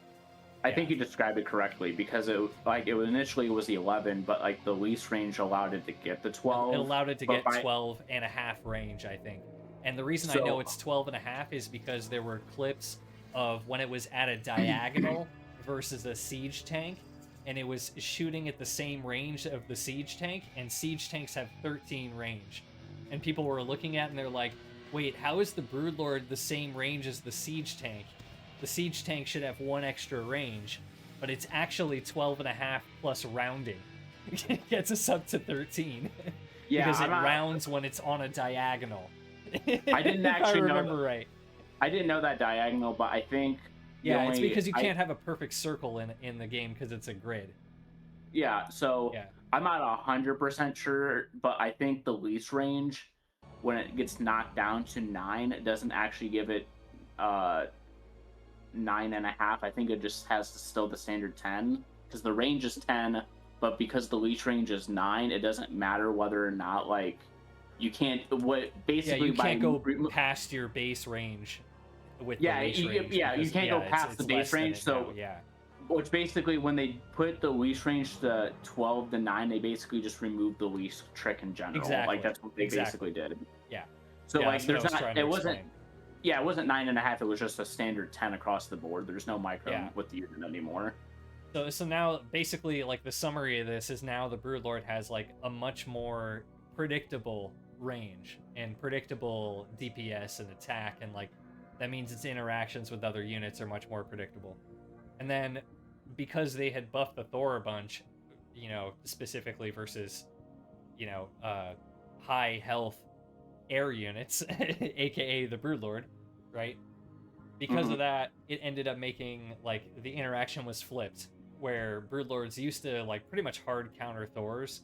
I think you described it correctly, because it initially was the 11, but like the lease range allowed it to get the 12. It allowed it to get 12.5 range, I think. And the reason I know it's 12.5 is because there were clips of when it was at a diagonal versus a siege tank, and it was shooting at the same range of the siege tank, and siege tanks have 13 range. And people were looking at it and they're like, wait, how is the Broodlord the same range as the siege tank? the siege tank should have 1 extra range, but it's actually 12.5 plus rounding. It gets us up to 13. Yeah, because it rounds when it's on a diagonal. I didn't actually if I remember right. I didn't know that diagonal, but I think it's because you can't have a perfect circle in the game because it's a grid. Yeah, so I'm not 100% sure, but I think the least range, when it gets knocked down to 9, it doesn't actually give it 9.5. I think it just has still the standard 10, because the range is 10, but because the least range is 9, it doesn't matter whether or not, like, you can't, you can't go past your base range with the least range. You can't go past the base range, so now, which basically, when they put the leash range to 12 to 9, they basically just removed the leash trick in general. Exactly. Like, that's what they basically did. Yeah. So, like, there's not, it wasn't 9.5, it was just a standard 10 across the board. There's no micro with the unit anymore. So now, basically, like, the summary of this is now the Broodlord has, like, a much more predictable range and predictable DPS and attack, and, like, that means its interactions with other units are much more predictable. And then, because they had buffed the Thor a bunch, specifically versus, high health air units, aka the Broodlord, right? Because of that, it ended up making, like, the interaction was flipped, where Broodlords used to, like, pretty much hard counter Thors,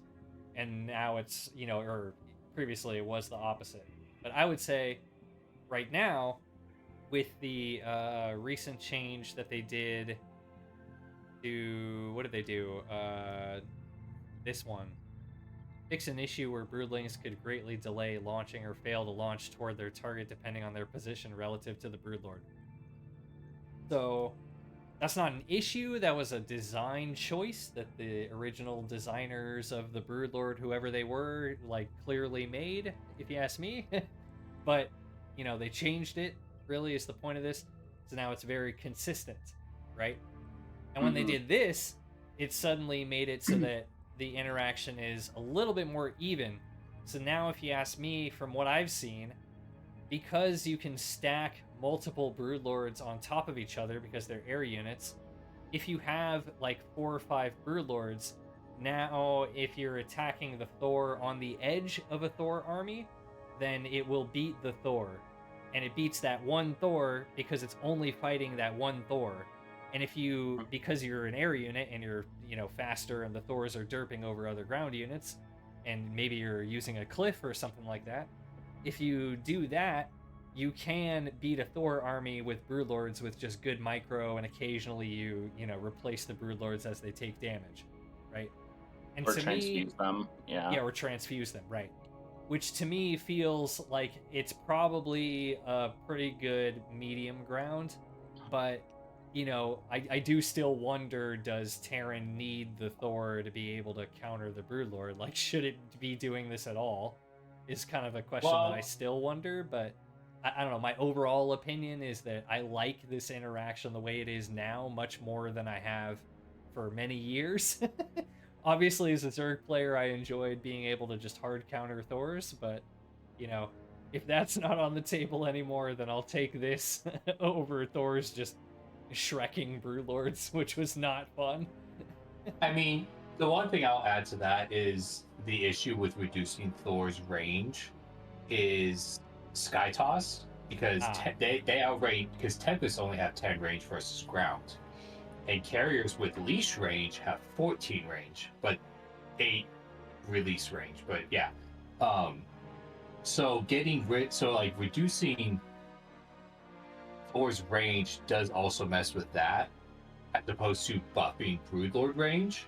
and now it's, or previously it was the opposite. But I would say, right now, with the recent change that they did to, what did they do? This one. Fix an issue where broodlings could greatly delay launching or fail to launch toward their target depending on their position relative to the Broodlord. So, that's not an issue. That was a design choice that the original designers of the Broodlord, whoever they were, like, clearly made, if you ask me. But, they changed it, really, is the point of this. So now it's very consistent, right? And when they did this, it suddenly made it so that the interaction is a little bit more even. So now, if you ask me, from what I've seen, because you can stack multiple Broodlords on top of each other because they're air units, if you have like 4 or 5 Broodlords, now if you're attacking the Thor on the edge of a Thor army, then it will beat the Thor. And it beats that one Thor because it's only fighting that one Thor. And if you, because you're an air unit and you're, faster and the Thors are derping over other ground units, and maybe you're using a cliff or something like that, if you do that, you can beat a Thor army with Broodlords with just good micro, and occasionally you replace the Broodlords as they take damage, right? And or transfuse them, or transfuse them, right? Which to me feels like it's probably a pretty good medium ground, but I do still wonder, does Terran need the Thor to be able to counter the Broodlord? Like, should it be doing this at all? Is kind of a question that I still wonder, but I don't know. My overall opinion is that I like this interaction the way it is now much more than I have for many years. Obviously, as a Zerg player, I enjoyed being able to just hard counter Thors, but, if that's not on the table anymore, then I'll take this over Thors just shrekking Broodlords, which was not fun. I mean, the one thing I'll add to that is the issue with reducing Thor's range is Sky Toss, because they outrange, because Tempests only have 10 range versus ground, and carriers with leash range have 14 range, but 8 release range. But yeah, so reducing Thor's range does also mess with that, as opposed to buffing Broodlord range.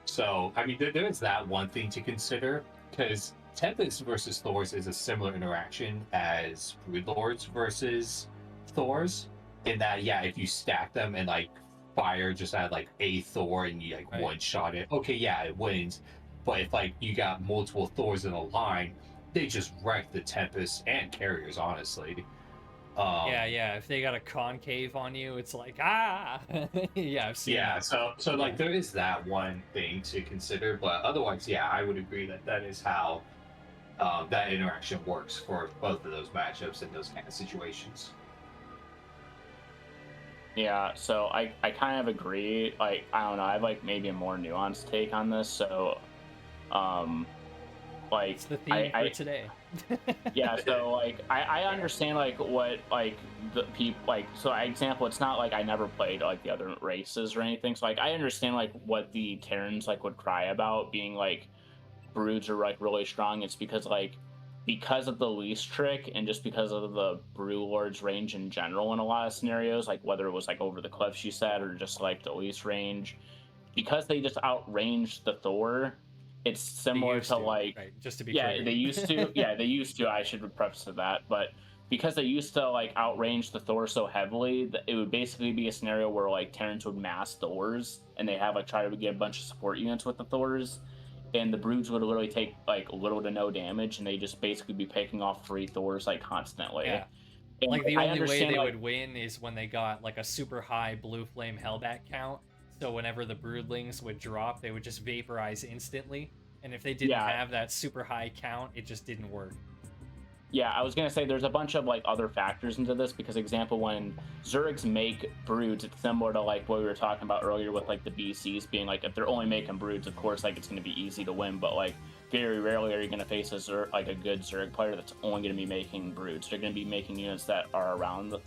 So, I mean, there is that one thing to consider, because Tempest versus Thors is a similar interaction as Broodlords versus Thors, in that, if you stack them and, like, fire just at, like, a Thor and you, like, one-shot it, okay, it wins. But if, like, you got multiple Thors in a line, they just wreck the Tempest and carriers, honestly. If they got a concave on you, it's like, I've seen that. So like, there is that one thing to consider, but otherwise, I would agree that is how that interaction works for both of those matchups in those kind of situations. Yeah, so I kind of agree. Like, I don't know, I have like maybe a more nuanced take on this. So, um, like It's the theme for today. yeah, so like I understand like what like the people like. So example, it's not like I never played like the other races or anything. So like I understand like what the Terrans like would cry about being like broods are like really strong. It's because of the least trick and just because of the brew lord's range in general in a lot of scenarios, like whether it was like over the cliffs you said or just like the least range, because they just outranged the Thor. It's They similar used to to, like, right? Just to be yeah, clear. they used to. Yeah, they used to. I should preface to that, but because they used to like outrange the Thor so heavily, it would basically be a scenario where like Terrans would mass Thors and they have like try to get a bunch of support units with the Thors, and the broods would literally take like little to no damage, and they just basically be picking off free Thors like constantly. Yeah. And Like the I only way understand they like would win is when they got like a super high blue flame hellbat count. So whenever the broodlings would drop, they would just vaporize instantly. And if they didn't yeah, have that super high count, it just didn't work. yeah, I was gonna say there's a bunch of like other factors into this because example when Zergs make broods, it's similar to like what we were talking about earlier with like the BCs being like if they're only making broods, of course like it's gonna be easy to win, but like very rarely are you gonna face a Zerg like a good Zerg player that's only gonna be making broods. They're gonna be making units that are around the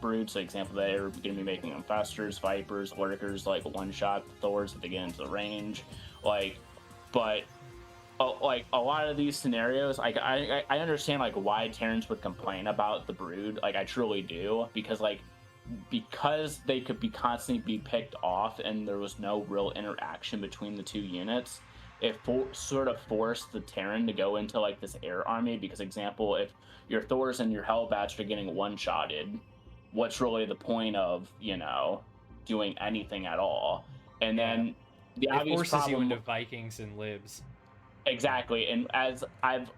broods. So example they're gonna be making infestors, vipers, lurkers, like one shot Thors if they get into the range, like but like a lot of these scenarios, like I understand like why Terrans would complain about the brood. Like I truly do, because they could be constantly be picked off and there was no real interaction between the two units. It sort of forced the Terran to go into like this air army because example, if your Thors and your Hellbats are getting one-shotted, what's really the point of doing anything at all? And Yeah. then the It obvious forces problem you into Vikings and libs. exactly, and as I've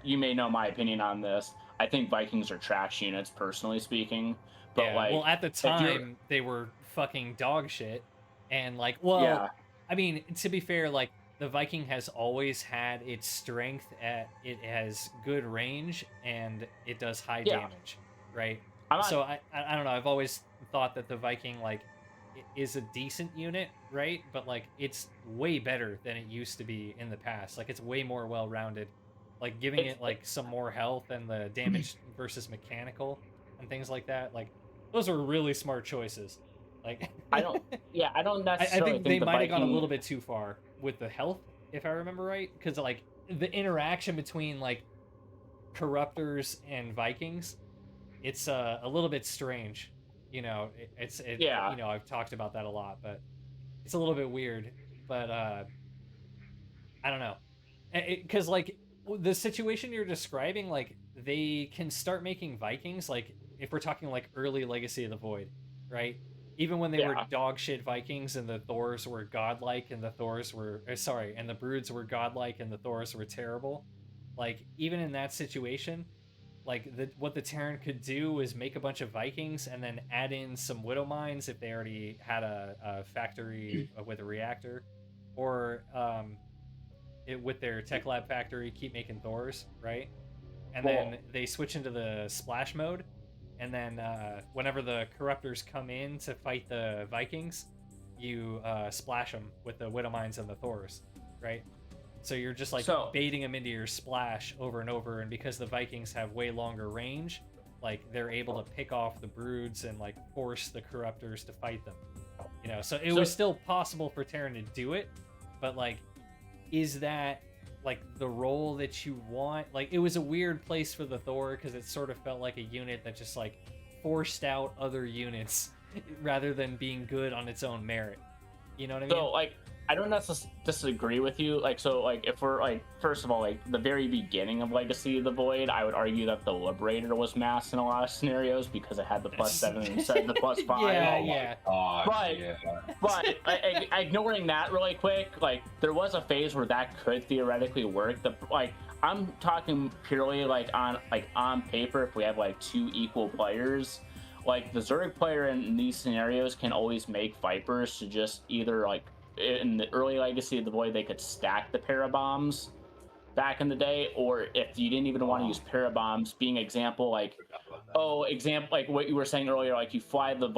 you may know my opinion on this. I think Vikings are trash units, personally speaking. But Yeah. Well, like, at the if you're, time, they were fucking dog shit. And like, well, yeah, I mean, to be fair, like the Viking has always had its strength at it has good range and it does high yeah, damage, right? I'm not, So I don't know. I've always thought that the Viking like is a decent unit, right? But like it's way better than it used to be in the past. Like it's way more well-rounded. Like giving it's it like some more health and the damage versus mechanical and things like that. Like those are really smart choices. Like I don't, yeah, I don't I necessarily think they think the might have gone a Viking. little bit too far with the health, if I remember right, because like the interaction between like corruptors and Vikings, it's a little bit strange. Yeah, I've talked about that a lot, but it's a little bit weird. But I don't know, because like the situation you're describing, like they can start making Vikings. Like if we're talking like early Legacy of the Void, right? Even when they were yeah, dog shit Vikings and the Thors were godlike and the Thors were sorry, and the Broods were godlike and the Thors were terrible. Like even in that situation, like what the Terran could do was make a bunch of Vikings and then add in some Widow Mines if they already had a factory with a reactor, or with their tech lab factory keep making Thors, right? And well, then they switch into the splash mode, and then whenever the corruptors come in to fight the Vikings, you splash them with the Widow Mines and the Thors, right? So you're just like so baiting them into your splash over and over, and because the Vikings have way longer range, like they're able to pick off the broods and like force the corruptors to fight them. So it was still possible for Terran to do it, but like, is that like the role that you want? Like it was a weird place for the Thor because it sort of felt like a unit that just like forced out other units rather than being good on its own merit. You know what I mean? so like I don't necessarily disagree with you. Like, so, like, if we're like, first of all, like the very beginning of Legacy of the Void, I would argue that the Liberator was masked in a lot of scenarios because it had the +7 instead of the +5. Yeah, Oh my yeah. God, But yeah. but ignoring that really quick, like there was a phase where that could theoretically work. I'm talking purely like on paper. If we have like two equal players, like the Zerg player in these scenarios can always make Vipers to just either like in the early Legacy of the Void they could stack the parabombs back in the day, or if you didn't even want to use parabombs, being example like like what you were saying earlier, like you fly the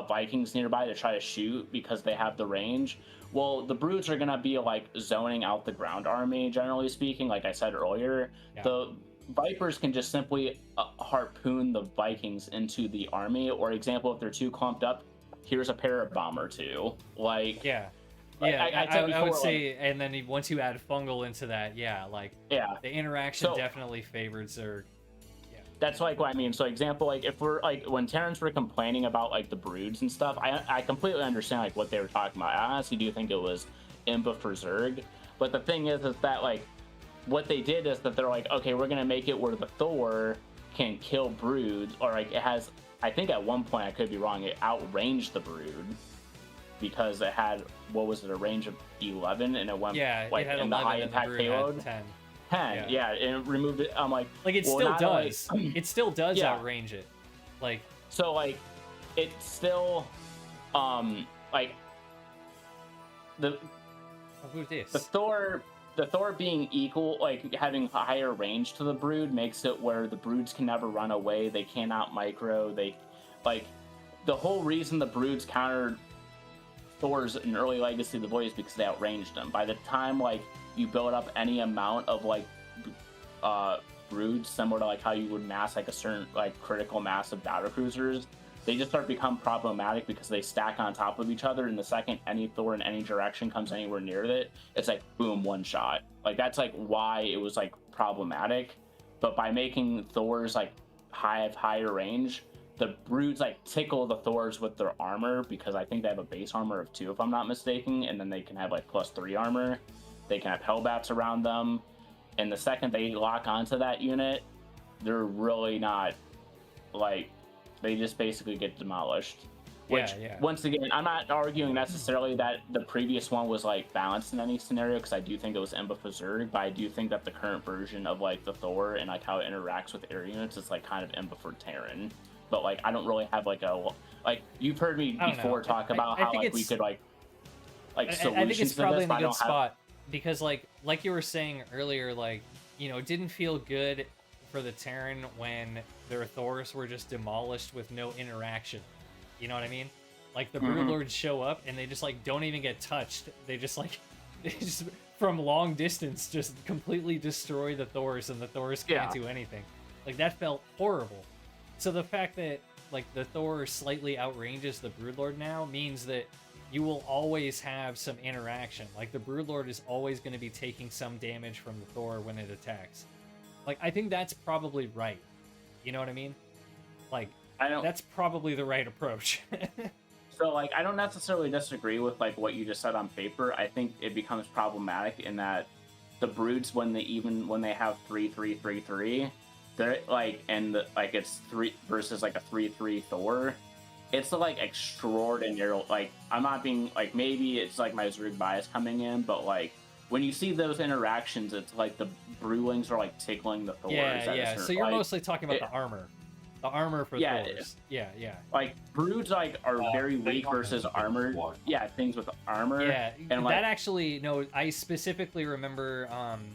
Vikings nearby to try to shoot because they have the range. Well, the brutes are gonna be like zoning out the ground army, generally speaking. Like I said earlier, the Vipers can just simply harpoon the Vikings into the army. Or example, if they're too clumped up, here's a parabomb or two. Like I would say, and then once you add fungal into that, the interaction definitely favored Zerg. That's like what I mean. So example, like if we're like when Terrans were complaining about like the broods and stuff, I completely understand like what they were talking about. I honestly do think it was imba for Zerg. But the thing is that like what they did is that they're like, okay, we're gonna make it where the Thor can kill broods, or like it has, I think at one point, I could be wrong, it outranged the brood because it had, what was it, a range of 11, and it went like in the high impact payload 10, and it removed it. I'm like it still does it still does outrange it, like so like it's still like the Thor being equal, like having higher range to the brood, makes it where the broods can never run away. They cannot micro. They like the whole reason the broods countered Thor's in early Legacy of the Void is because they outranged them. By the time like you build up any amount of like broods, similar to like how you would mass like a certain like critical mass of battle cruisers, they just start to become problematic because they stack on top of each other, and the second any Thor in any direction comes anywhere near it, it's like boom, one shot. Like that's like why it was like problematic. But by making Thors like higher range, the broods like tickle the Thors with their armor, because I think they have a base armor of 2 if I'm not mistaken, and then they can have like +3 armor. They can have hellbats around them, and the second they lock onto that unit, they're really not like, they just basically get demolished. Which, once again, I'm not arguing necessarily that the previous one was like balanced in any scenario, because I do think it was imba for Zerg, but I do think that the current version of like the Thor and like how it interacts with air units is like kind of imba for Terran. But like I don't really have like a, like you've heard me before talk about how like we could like solutions. I think it's probably in a good spot, because like you were saying earlier, like, you know, it didn't feel good for the Terran when their Thors were just demolished with no interaction. You know what I mean? Like the Broodlords show up and they just like don't even get touched. They just like from long distance just completely destroy the Thors, and the Thors can't do anything. Like that felt horrible. So the fact that like the Thor slightly outranges the Broodlord now means that you will always have some interaction. Like the Broodlord is always going to be taking some damage from the Thor when it attacks. Like I think that's probably right. You know what I mean? Like that's probably the right approach. So like I don't necessarily disagree with like what you just said on paper. I think it becomes problematic in that the broods, when they have 3-3-3-3, they're like, and like it's 3 versus like a 3-3 Thor, it's like extraordinary. Like I'm not being like, maybe it's like my Zerg bias coming in, but like when you see those interactions, it's like the Brewlings are like tickling the Thors. Yeah. So you're mostly talking about the armor. The armor for Thors. Yeah. Like broods like are very weak versus armored. Yeah, things with armor. Yeah, and that actually, no, I specifically remember.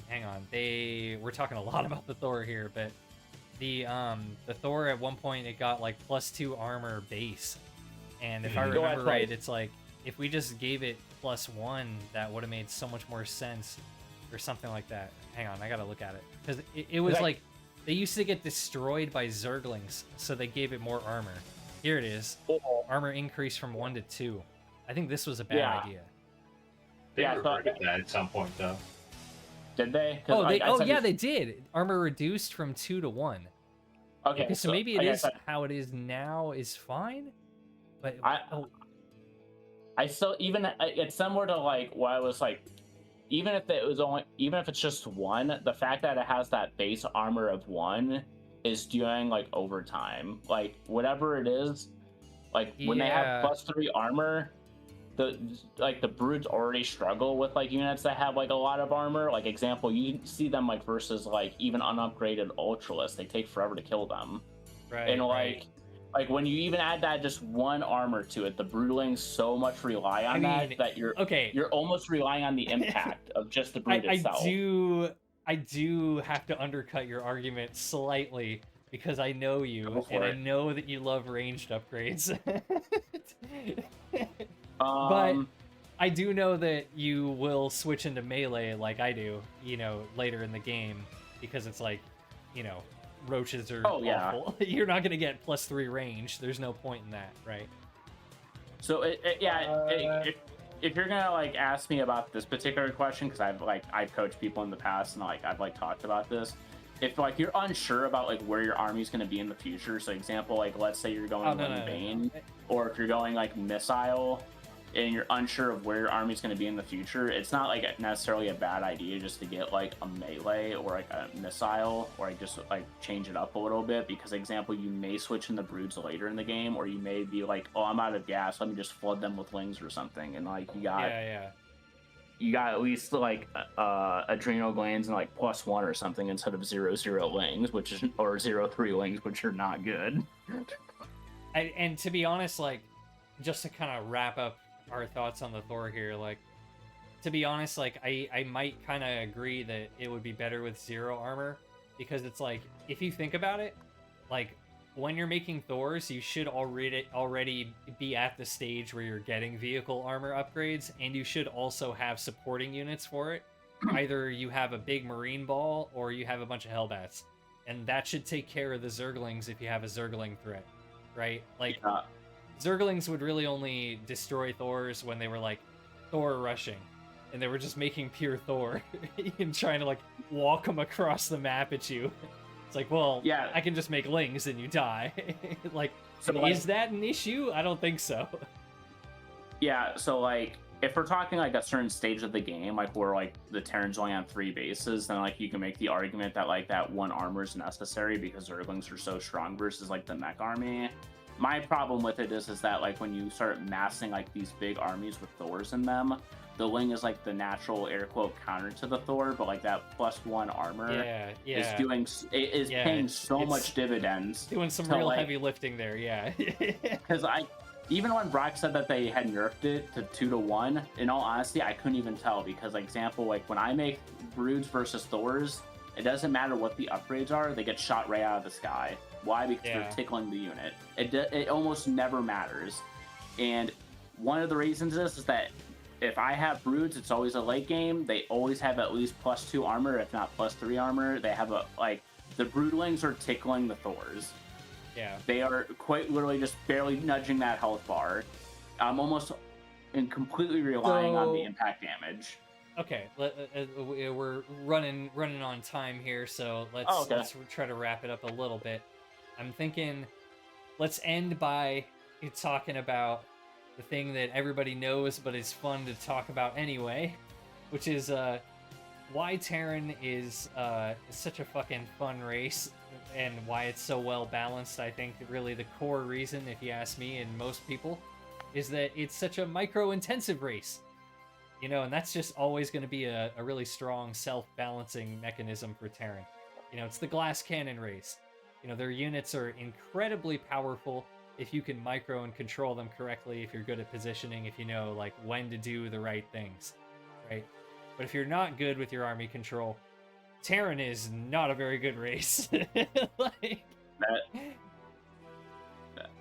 Hang on, we're talking a lot about the Thor here, but the Thor at one point it got like +2 armor base, and if I remember right, it's like if we just gave it +1, that would have made so much more sense, or something like that. Hang on, I gotta look at it, because it was like. They used to get destroyed by Zerglings, so they gave it more armor. Here it is. Armor increased from 1 to 2. I think this was a bad idea. They reverted that at some point, though. Did they? They did. Armor reduced from 2 to 1. Okay, so maybe it is how it is now is fine, but I still, even it's similar to like what I was like. Even if it's just 1, the fact that it has that base armor of 1 is doing like overtime. Like whatever it is, like when they have +3 armor, the broods already struggle with like units that have like a lot of armor. Like example, you see them like versus like even unupgraded Ultralists, they take forever to kill them. Right. And like Like when you even add that just one armor to it, the broodlings so much rely on that you're almost relying on the impact of just the brood itself. I do have to undercut your argument slightly because I know you and I know that you love ranged upgrades. But I do know that you will switch into melee like I do, later in the game because it's like, roaches are awful. You're not going to get +3 range. There's no point in that, right? So if you're gonna like ask me about this particular question, because I've coached people in the past and I've talked about this. If you're unsure about where your army's gonna be in the future, so example let's say you're going Bane, or if you're going missile, and you're unsure of where your army's going to be in the future, it's not necessarily a bad idea just to get a melee or a missile, or just change it up a little bit, because example, you may switch in the broods later in the game, or you may be oh, I'm out of gas, let me just flood them with lings or something, and you got at least adrenal glands and +1 or something instead of 0/0 lings, or 0/3 lings, which are not good. And to be honest, just to kind of wrap up our thoughts on the Thor here, to be honest, I might kind of agree that it would be better with 0 armor, because it's if you think about it, when you're making Thors, you should already be at the stage where you're getting vehicle armor upgrades, and you should also have supporting units for it. Either you have a big marine ball or you have a bunch of hellbats, and that should take care of the zerglings if you have a zergling threat, right? Zerglings would really only destroy Thors when they were Thor rushing, and they were just making pure Thor and trying to walk them across the map at you. It's well, yeah, I can just make lings and you die. Is that an issue? I don't think so. Yeah, so if we're talking a certain stage of the game, where the Terran's only on 3 bases, then you can make the argument that that 1 armor is necessary because Zerglings are so strong versus the mech army. My problem with it is that when you start massing these big armies with Thors in them, the Ling is the natural air quote counter to the Thor, but that +1 armor is paying so much dividends. Doing some real heavy lifting there, yeah. Because even when Brock said that they had nerfed it to 2-1, in all honesty, I couldn't even tell, because example, when I make broods versus Thors, it doesn't matter what the upgrades are, they get shot right out of the sky. Why? Because they're tickling the unit. It almost never matters. And one of the reasons is that if I have broods, it's always a late game. They always have at least +2 armor, if not +3 armor. They have the broodlings are tickling the Thors. Yeah. They are quite literally just barely nudging that health bar. I'm almost and completely relying on the impact damage. Okay, we're running on time here, so let's try to wrap it up a little bit. I'm thinking, let's end by talking about the thing that everybody knows, but it's fun to talk about anyway, which is why Terran is such a fucking fun race, and why it's so well balanced. I think really the core reason, if you ask me and most people, is that it's such a micro-intensive race. And that's just always going to be a really strong self-balancing mechanism for Terran. It's the glass cannon race. Their units are incredibly powerful if you can micro and control them correctly, if you're good at positioning, if you know when to do the right things, right? But if you're not good with your army control, Terran is not a very good race. I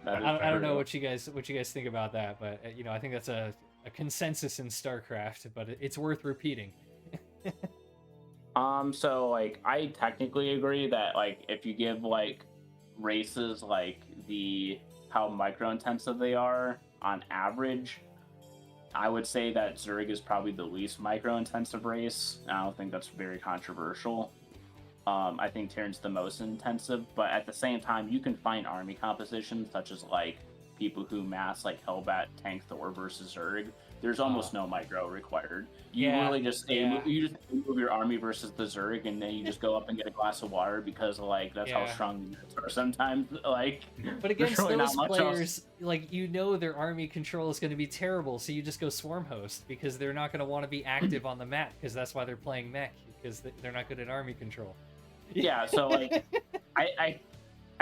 don't know what you guys think about that, but I think that's a consensus in Starcraft, but it's worth repeating. So I technically agree that if you give races how micro intensive they are on average, I would say that Zerg is probably the least micro intensive race. I don't think that's very controversial. I think Terran's the most intensive, but at the same time, you can find army compositions such as people who mass Hellbat tank Thor versus Zerg. There's almost no micro required. You really just you just move your army versus the Zerg, and then you just go up and get a glass of water, because that's how strong the units are sometimes. But against really those players, their army control is going to be terrible, so you just go swarm host, because they're not going to want to be active on the map, because that's why they're playing mech, because they're not good at army control. Yeah, so I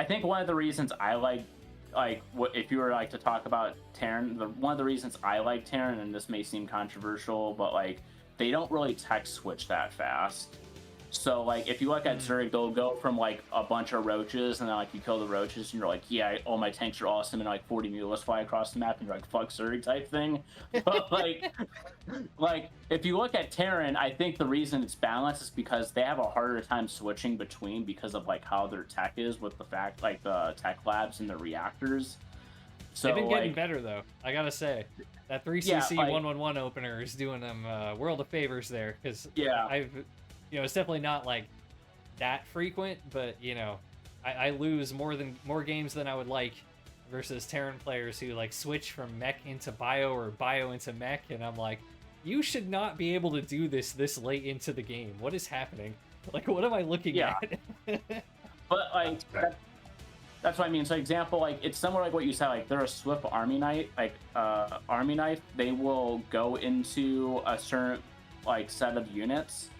think one of the reasons I like like what if you were like to talk about Terran, one of the reasons I like Terran, and this may seem controversial, but like they don't really tech switch that fast. So like if you look at Zerg, they'll go from like a bunch of roaches, and then like you kill the roaches, and you're like, yeah, all my tanks are awesome, and like 40 mules fly across the map, and you're like, fuck Zerg type thing. But like if you look at Terran, I think the reason it's balanced is because they have a harder time switching between because of like how their tech is with the fact like the tech labs and the reactors. So they've been getting better though. I gotta say, that 3cc like, 111 opener is doing them world of favors there, because yeah, it's definitely not like that frequent, but I lose more games than I would like versus Terran players who like switch from mech into bio or bio into mech, and I'm like, you should not be able to do this late into the game. What is happening? Like, what am I looking at? But like that's what I mean. So example, like it's similar like what you said, like they're a swift army knight, like army knight, they will go into a certain like set of units,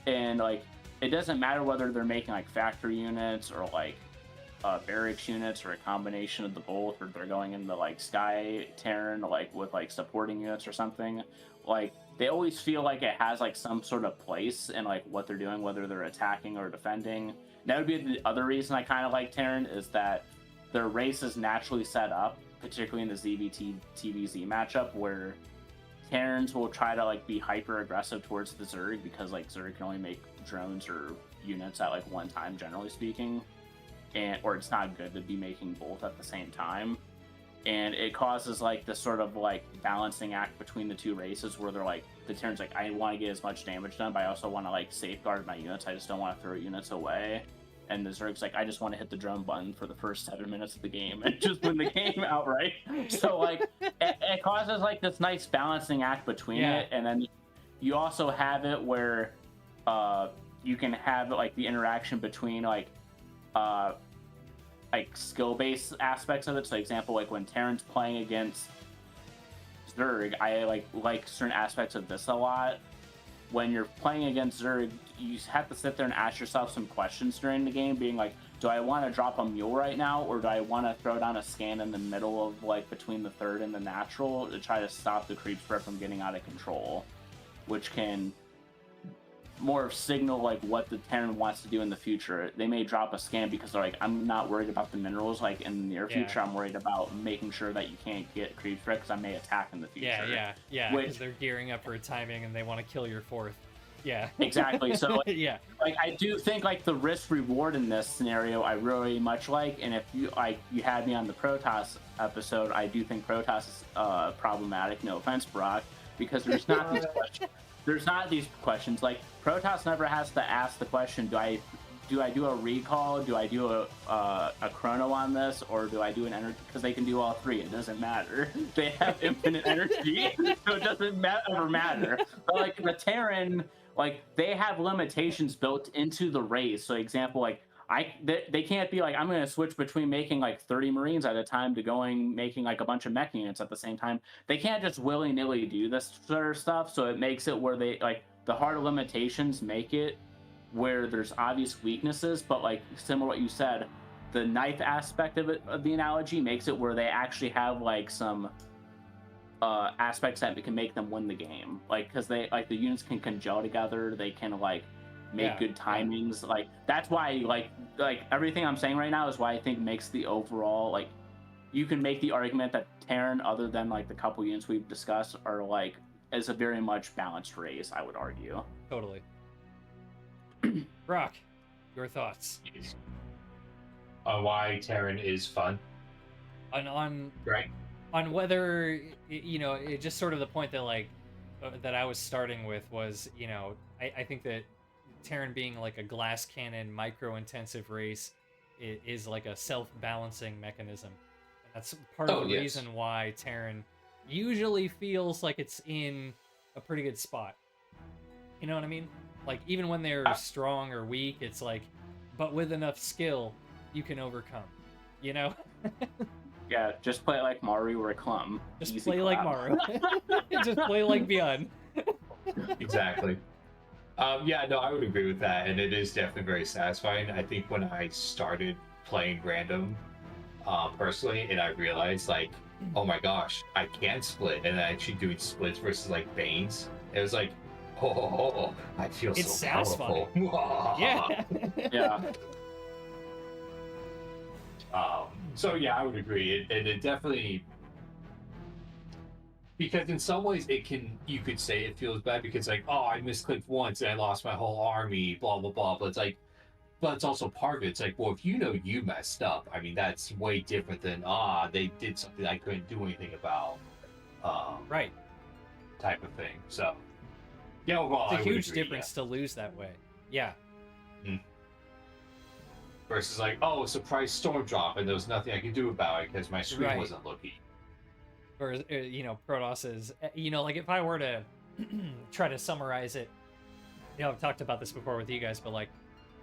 and like it doesn't matter whether they're making like factory units or like barracks units or a combination of the both, or they're going into like sky Terran like with like supporting units or something. Like they always feel like it has like some sort of place in like what they're doing, whether they're attacking or defending. That would be the other reason I kind of like Terran, is that their race is naturally set up, particularly in the ZVT TVZ matchup, where Terrans will try to like be hyper aggressive towards the Zerg, because like Zerg can only make drones or units at like one time, generally speaking, or it's not good to be making both at the same time. And it causes like this sort of like balancing act between the two races, where they're like, the Terran's like, I want to get as much damage done, but I also want to like safeguard my units. I just don't want to throw units away. And the Zerg's like, I just want to hit the drone button for the first 7 minutes of the game and just win the game outright. So like it causes like this nice balancing act between it. And then you also have it where you can have like the interaction between like skill-based aspects of it. So example, like when Terran's playing against Zerg, I like certain aspects of this a lot. When you're playing against Zerg, you have to sit there and ask yourself some questions during the game, being like, do I want to drop a mule right now, or do I want to throw down a scan in the middle of like between the third and the natural to try to stop the creep spread from getting out of control, which can more signal like what the Terran wants to do in the future. They may drop a scan because they're like, I'm not worried about the minerals like in the near future. I'm worried about making sure that you can't get creep threat because I may attack in the future. Because they're gearing up for a timing and they want to kill your fourth. Exactly. So like, like I do think like the risk reward in this scenario I really much like. And if you you had me on the Protoss episode, I do think Protoss is problematic. No offense, Brock, because there's not these questions. There's not these questions. Like Protoss never has to ask the question, do I do a recall? Do I do a chrono on this, or do I do an energy? Because they can do all three. It doesn't matter. They have infinite energy, so it doesn't ever matter. But like the Terran, like they have limitations built into the race. So example, like they can't be like, I'm going to switch between making like 30 Marines at a time to making like a bunch of mech units at the same time. They can't just willy-nilly do this sort of stuff. So it makes it where they like the harder limitations make it where there's obvious weaknesses, but like similar to what you said, the knife aspect of it, of the analogy, makes it where they actually have like some aspects that can make them win the game. Like, because they like the units can congeal together, they can like make good timings. Like that's why like everything I'm saying right now is why I think makes the overall, like you can make the argument that Terran, other than like the couple units we've discussed, are like is a very much balanced race, I would argue. Totally. Brock, your thoughts on why Terran is fun? On right, on whether it just sort of the point that like that I was starting with was, I think that Terran being like a glass cannon micro-intensive race is like a self-balancing mechanism. And that's part of the reason why Terran usually feels like it's in a pretty good spot. You know what I mean? Like, even when they're strong or weak, it's like, but with enough skill, you can overcome. Yeah, just play like Maru or Clum. Just play like Maru. Just play like Beyond. Exactly. No, I would agree with that, and it is definitely very satisfying. I think when I started playing random, personally, and I realized like, oh my gosh, I can split, and actually doing splits versus like Banes, it was like, oh, I feel It's so satisfying. powerful. Yeah. Yeah. So yeah, I would agree, and it definitely, because in some ways you could say it feels bad because like, oh, I misclicked once and I lost my whole army, blah blah blah. But it's like, but it's also part of it. It's like, well, if you know you messed up, I mean, that's way different than they did something I couldn't do anything about, Right. type of thing. So yeah, overall, It's a I would huge agree, difference to lose that way. Yeah. yeah. Versus like, oh, surprise storm drop, and there was nothing I could do about it because my screen Right. wasn't looking. Or Protoss is, like if I were to try to summarize it, I've talked about this before with you guys, but like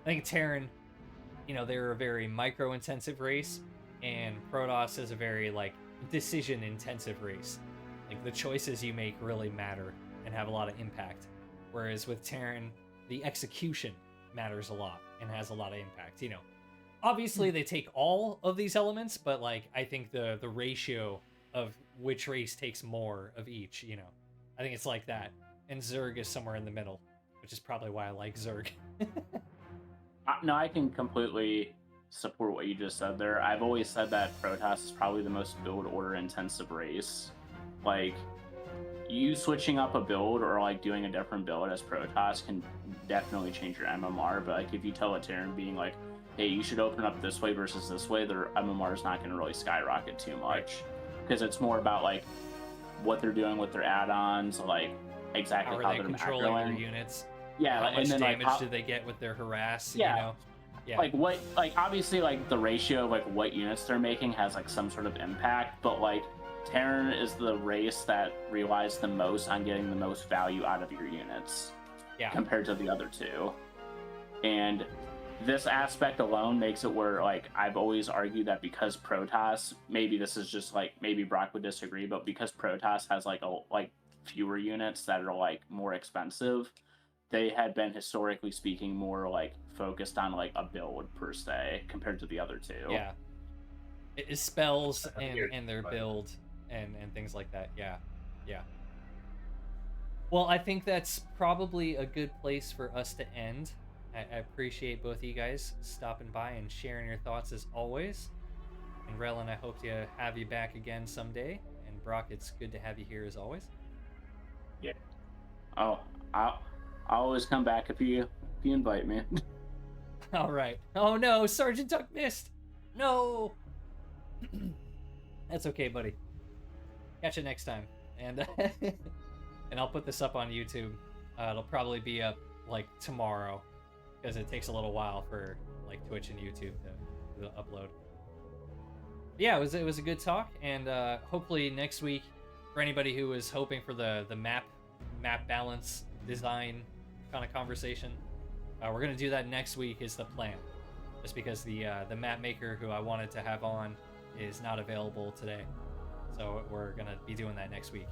I think Terran, they're a very micro intensive race, and Protoss is a very like decision intensive race. Like the choices you make really matter and have a lot of impact, whereas with Terran the execution matters a lot and has a lot of impact. Obviously they take all of these elements, but like I think the ratio of which race takes more of each, I think it's like that. And Zerg is somewhere in the middle, which is probably why I like Zerg. No, I can completely support what you just said there. I've always said that Protoss is probably the most build order intensive race. Like, you switching up a build or like doing a different build as Protoss can definitely change your MMR, but like if you tell a Terran being like, hey, you should open up this way versus this way, their MMR is not going to really skyrocket too much. Because it's more about like what they're doing with their add-ons, like exactly how How are they're they controlling their macroing. units? Yeah, How and much then damage like do they get with their harass? Yeah. Yeah. like what, like obviously like the ratio of like what units they're making has like some sort of impact, but like Terran is the race that relies the most on getting the most value out of your units. Yeah. Compared to the other two. And this aspect alone makes it where like I've always argued that because Protoss, maybe this is just like, maybe Brock would disagree, but because Protoss has like fewer units that are like more expensive, they had been historically speaking more like focused on like a build per se compared to the other two. Yeah. It is spells Weird, and their but- build and things like that. Yeah. Yeah. Well, I think that's probably a good place for us to end. I appreciate both of you guys stopping by and sharing your thoughts as always. And Relin, I hope to have you back again someday. And Brock, it's good to have you here as always. Oh, I'll always come back if you invite me. All right. Oh no, Sergeant Duck missed. No. That's okay, buddy. Catch you next time. And and I'll put this up on YouTube. It'll probably be up like tomorrow, because it takes a little while for like Twitch and YouTube to upload. Yeah, it was a good talk, and hopefully next week, for anybody who is hoping for the map balance design kind of conversation, we're gonna do that next week is the plan. Just because the map maker who I wanted to have on is not available today, so we're gonna be doing that next week.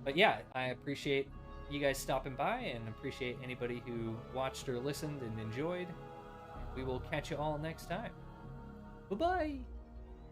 But yeah, I appreciate you guys stopping by and appreciate anybody who watched or listened and enjoyed. We will catch you all next time. Bye-bye!